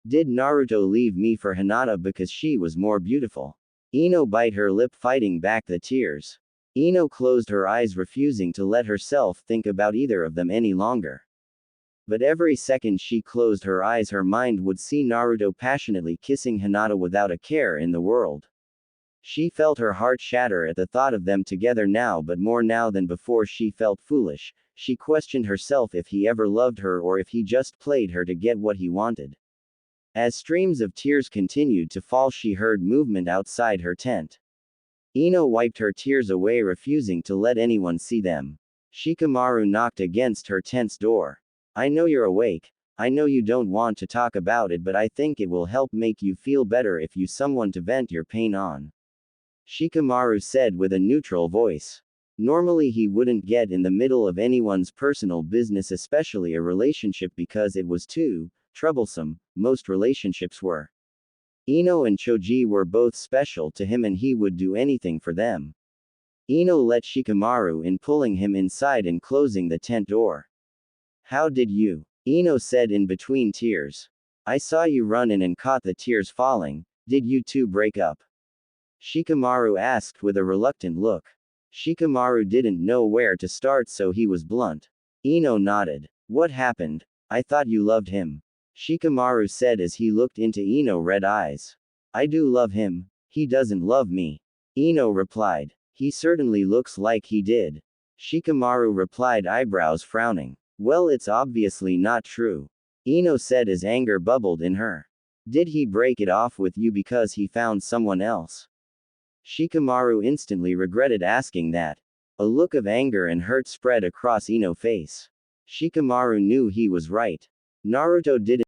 Speaker 1: Did Naruto leave me for Hinata because she was more beautiful? Ino bit her lip fighting back the tears. Ino closed her eyes refusing to let herself think about either of them any longer. But every second she closed her eyes her mind would see Naruto passionately kissing Hinata without a care in the world. She felt her heart shatter at the thought of them together now, but more now than before she felt foolish. She questioned herself if he ever loved her or if he just played her to get what he wanted. As streams of tears continued to fall she heard movement outside her tent. Ino wiped her tears away refusing to let anyone see them. Shikamaru knocked against her tent's door. I know you're awake, I know you don't want to talk about it but I think it will help make you feel better if you someone to vent your pain on. Shikamaru said with a neutral voice. Normally he wouldn't get in the middle of anyone's personal business, especially a relationship, because it was too troublesome. Most relationships were. Ino and Choji were both special to him and he would do anything for them. Ino let Shikamaru in, pulling him inside and closing the tent door. How did you? Ino said in between tears. I saw you run in and caught the tears falling. Did you two break up? Shikamaru asked with a reluctant look. Shikamaru didn't know where to start so he was blunt. Ino nodded. What happened? I thought you loved him. Shikamaru said as he looked into Ino's red eyes. I do love him. He doesn't love me. Ino replied. He certainly looks like he did. Shikamaru replied, eyebrows frowning. Well, it's obviously not true. Ino said as anger bubbled in her. Did he break it off with you because he found someone else? Shikamaru instantly regretted asking that. A look of anger and hurt spread across Ino's face. Shikamaru knew he was right. Naruto didn't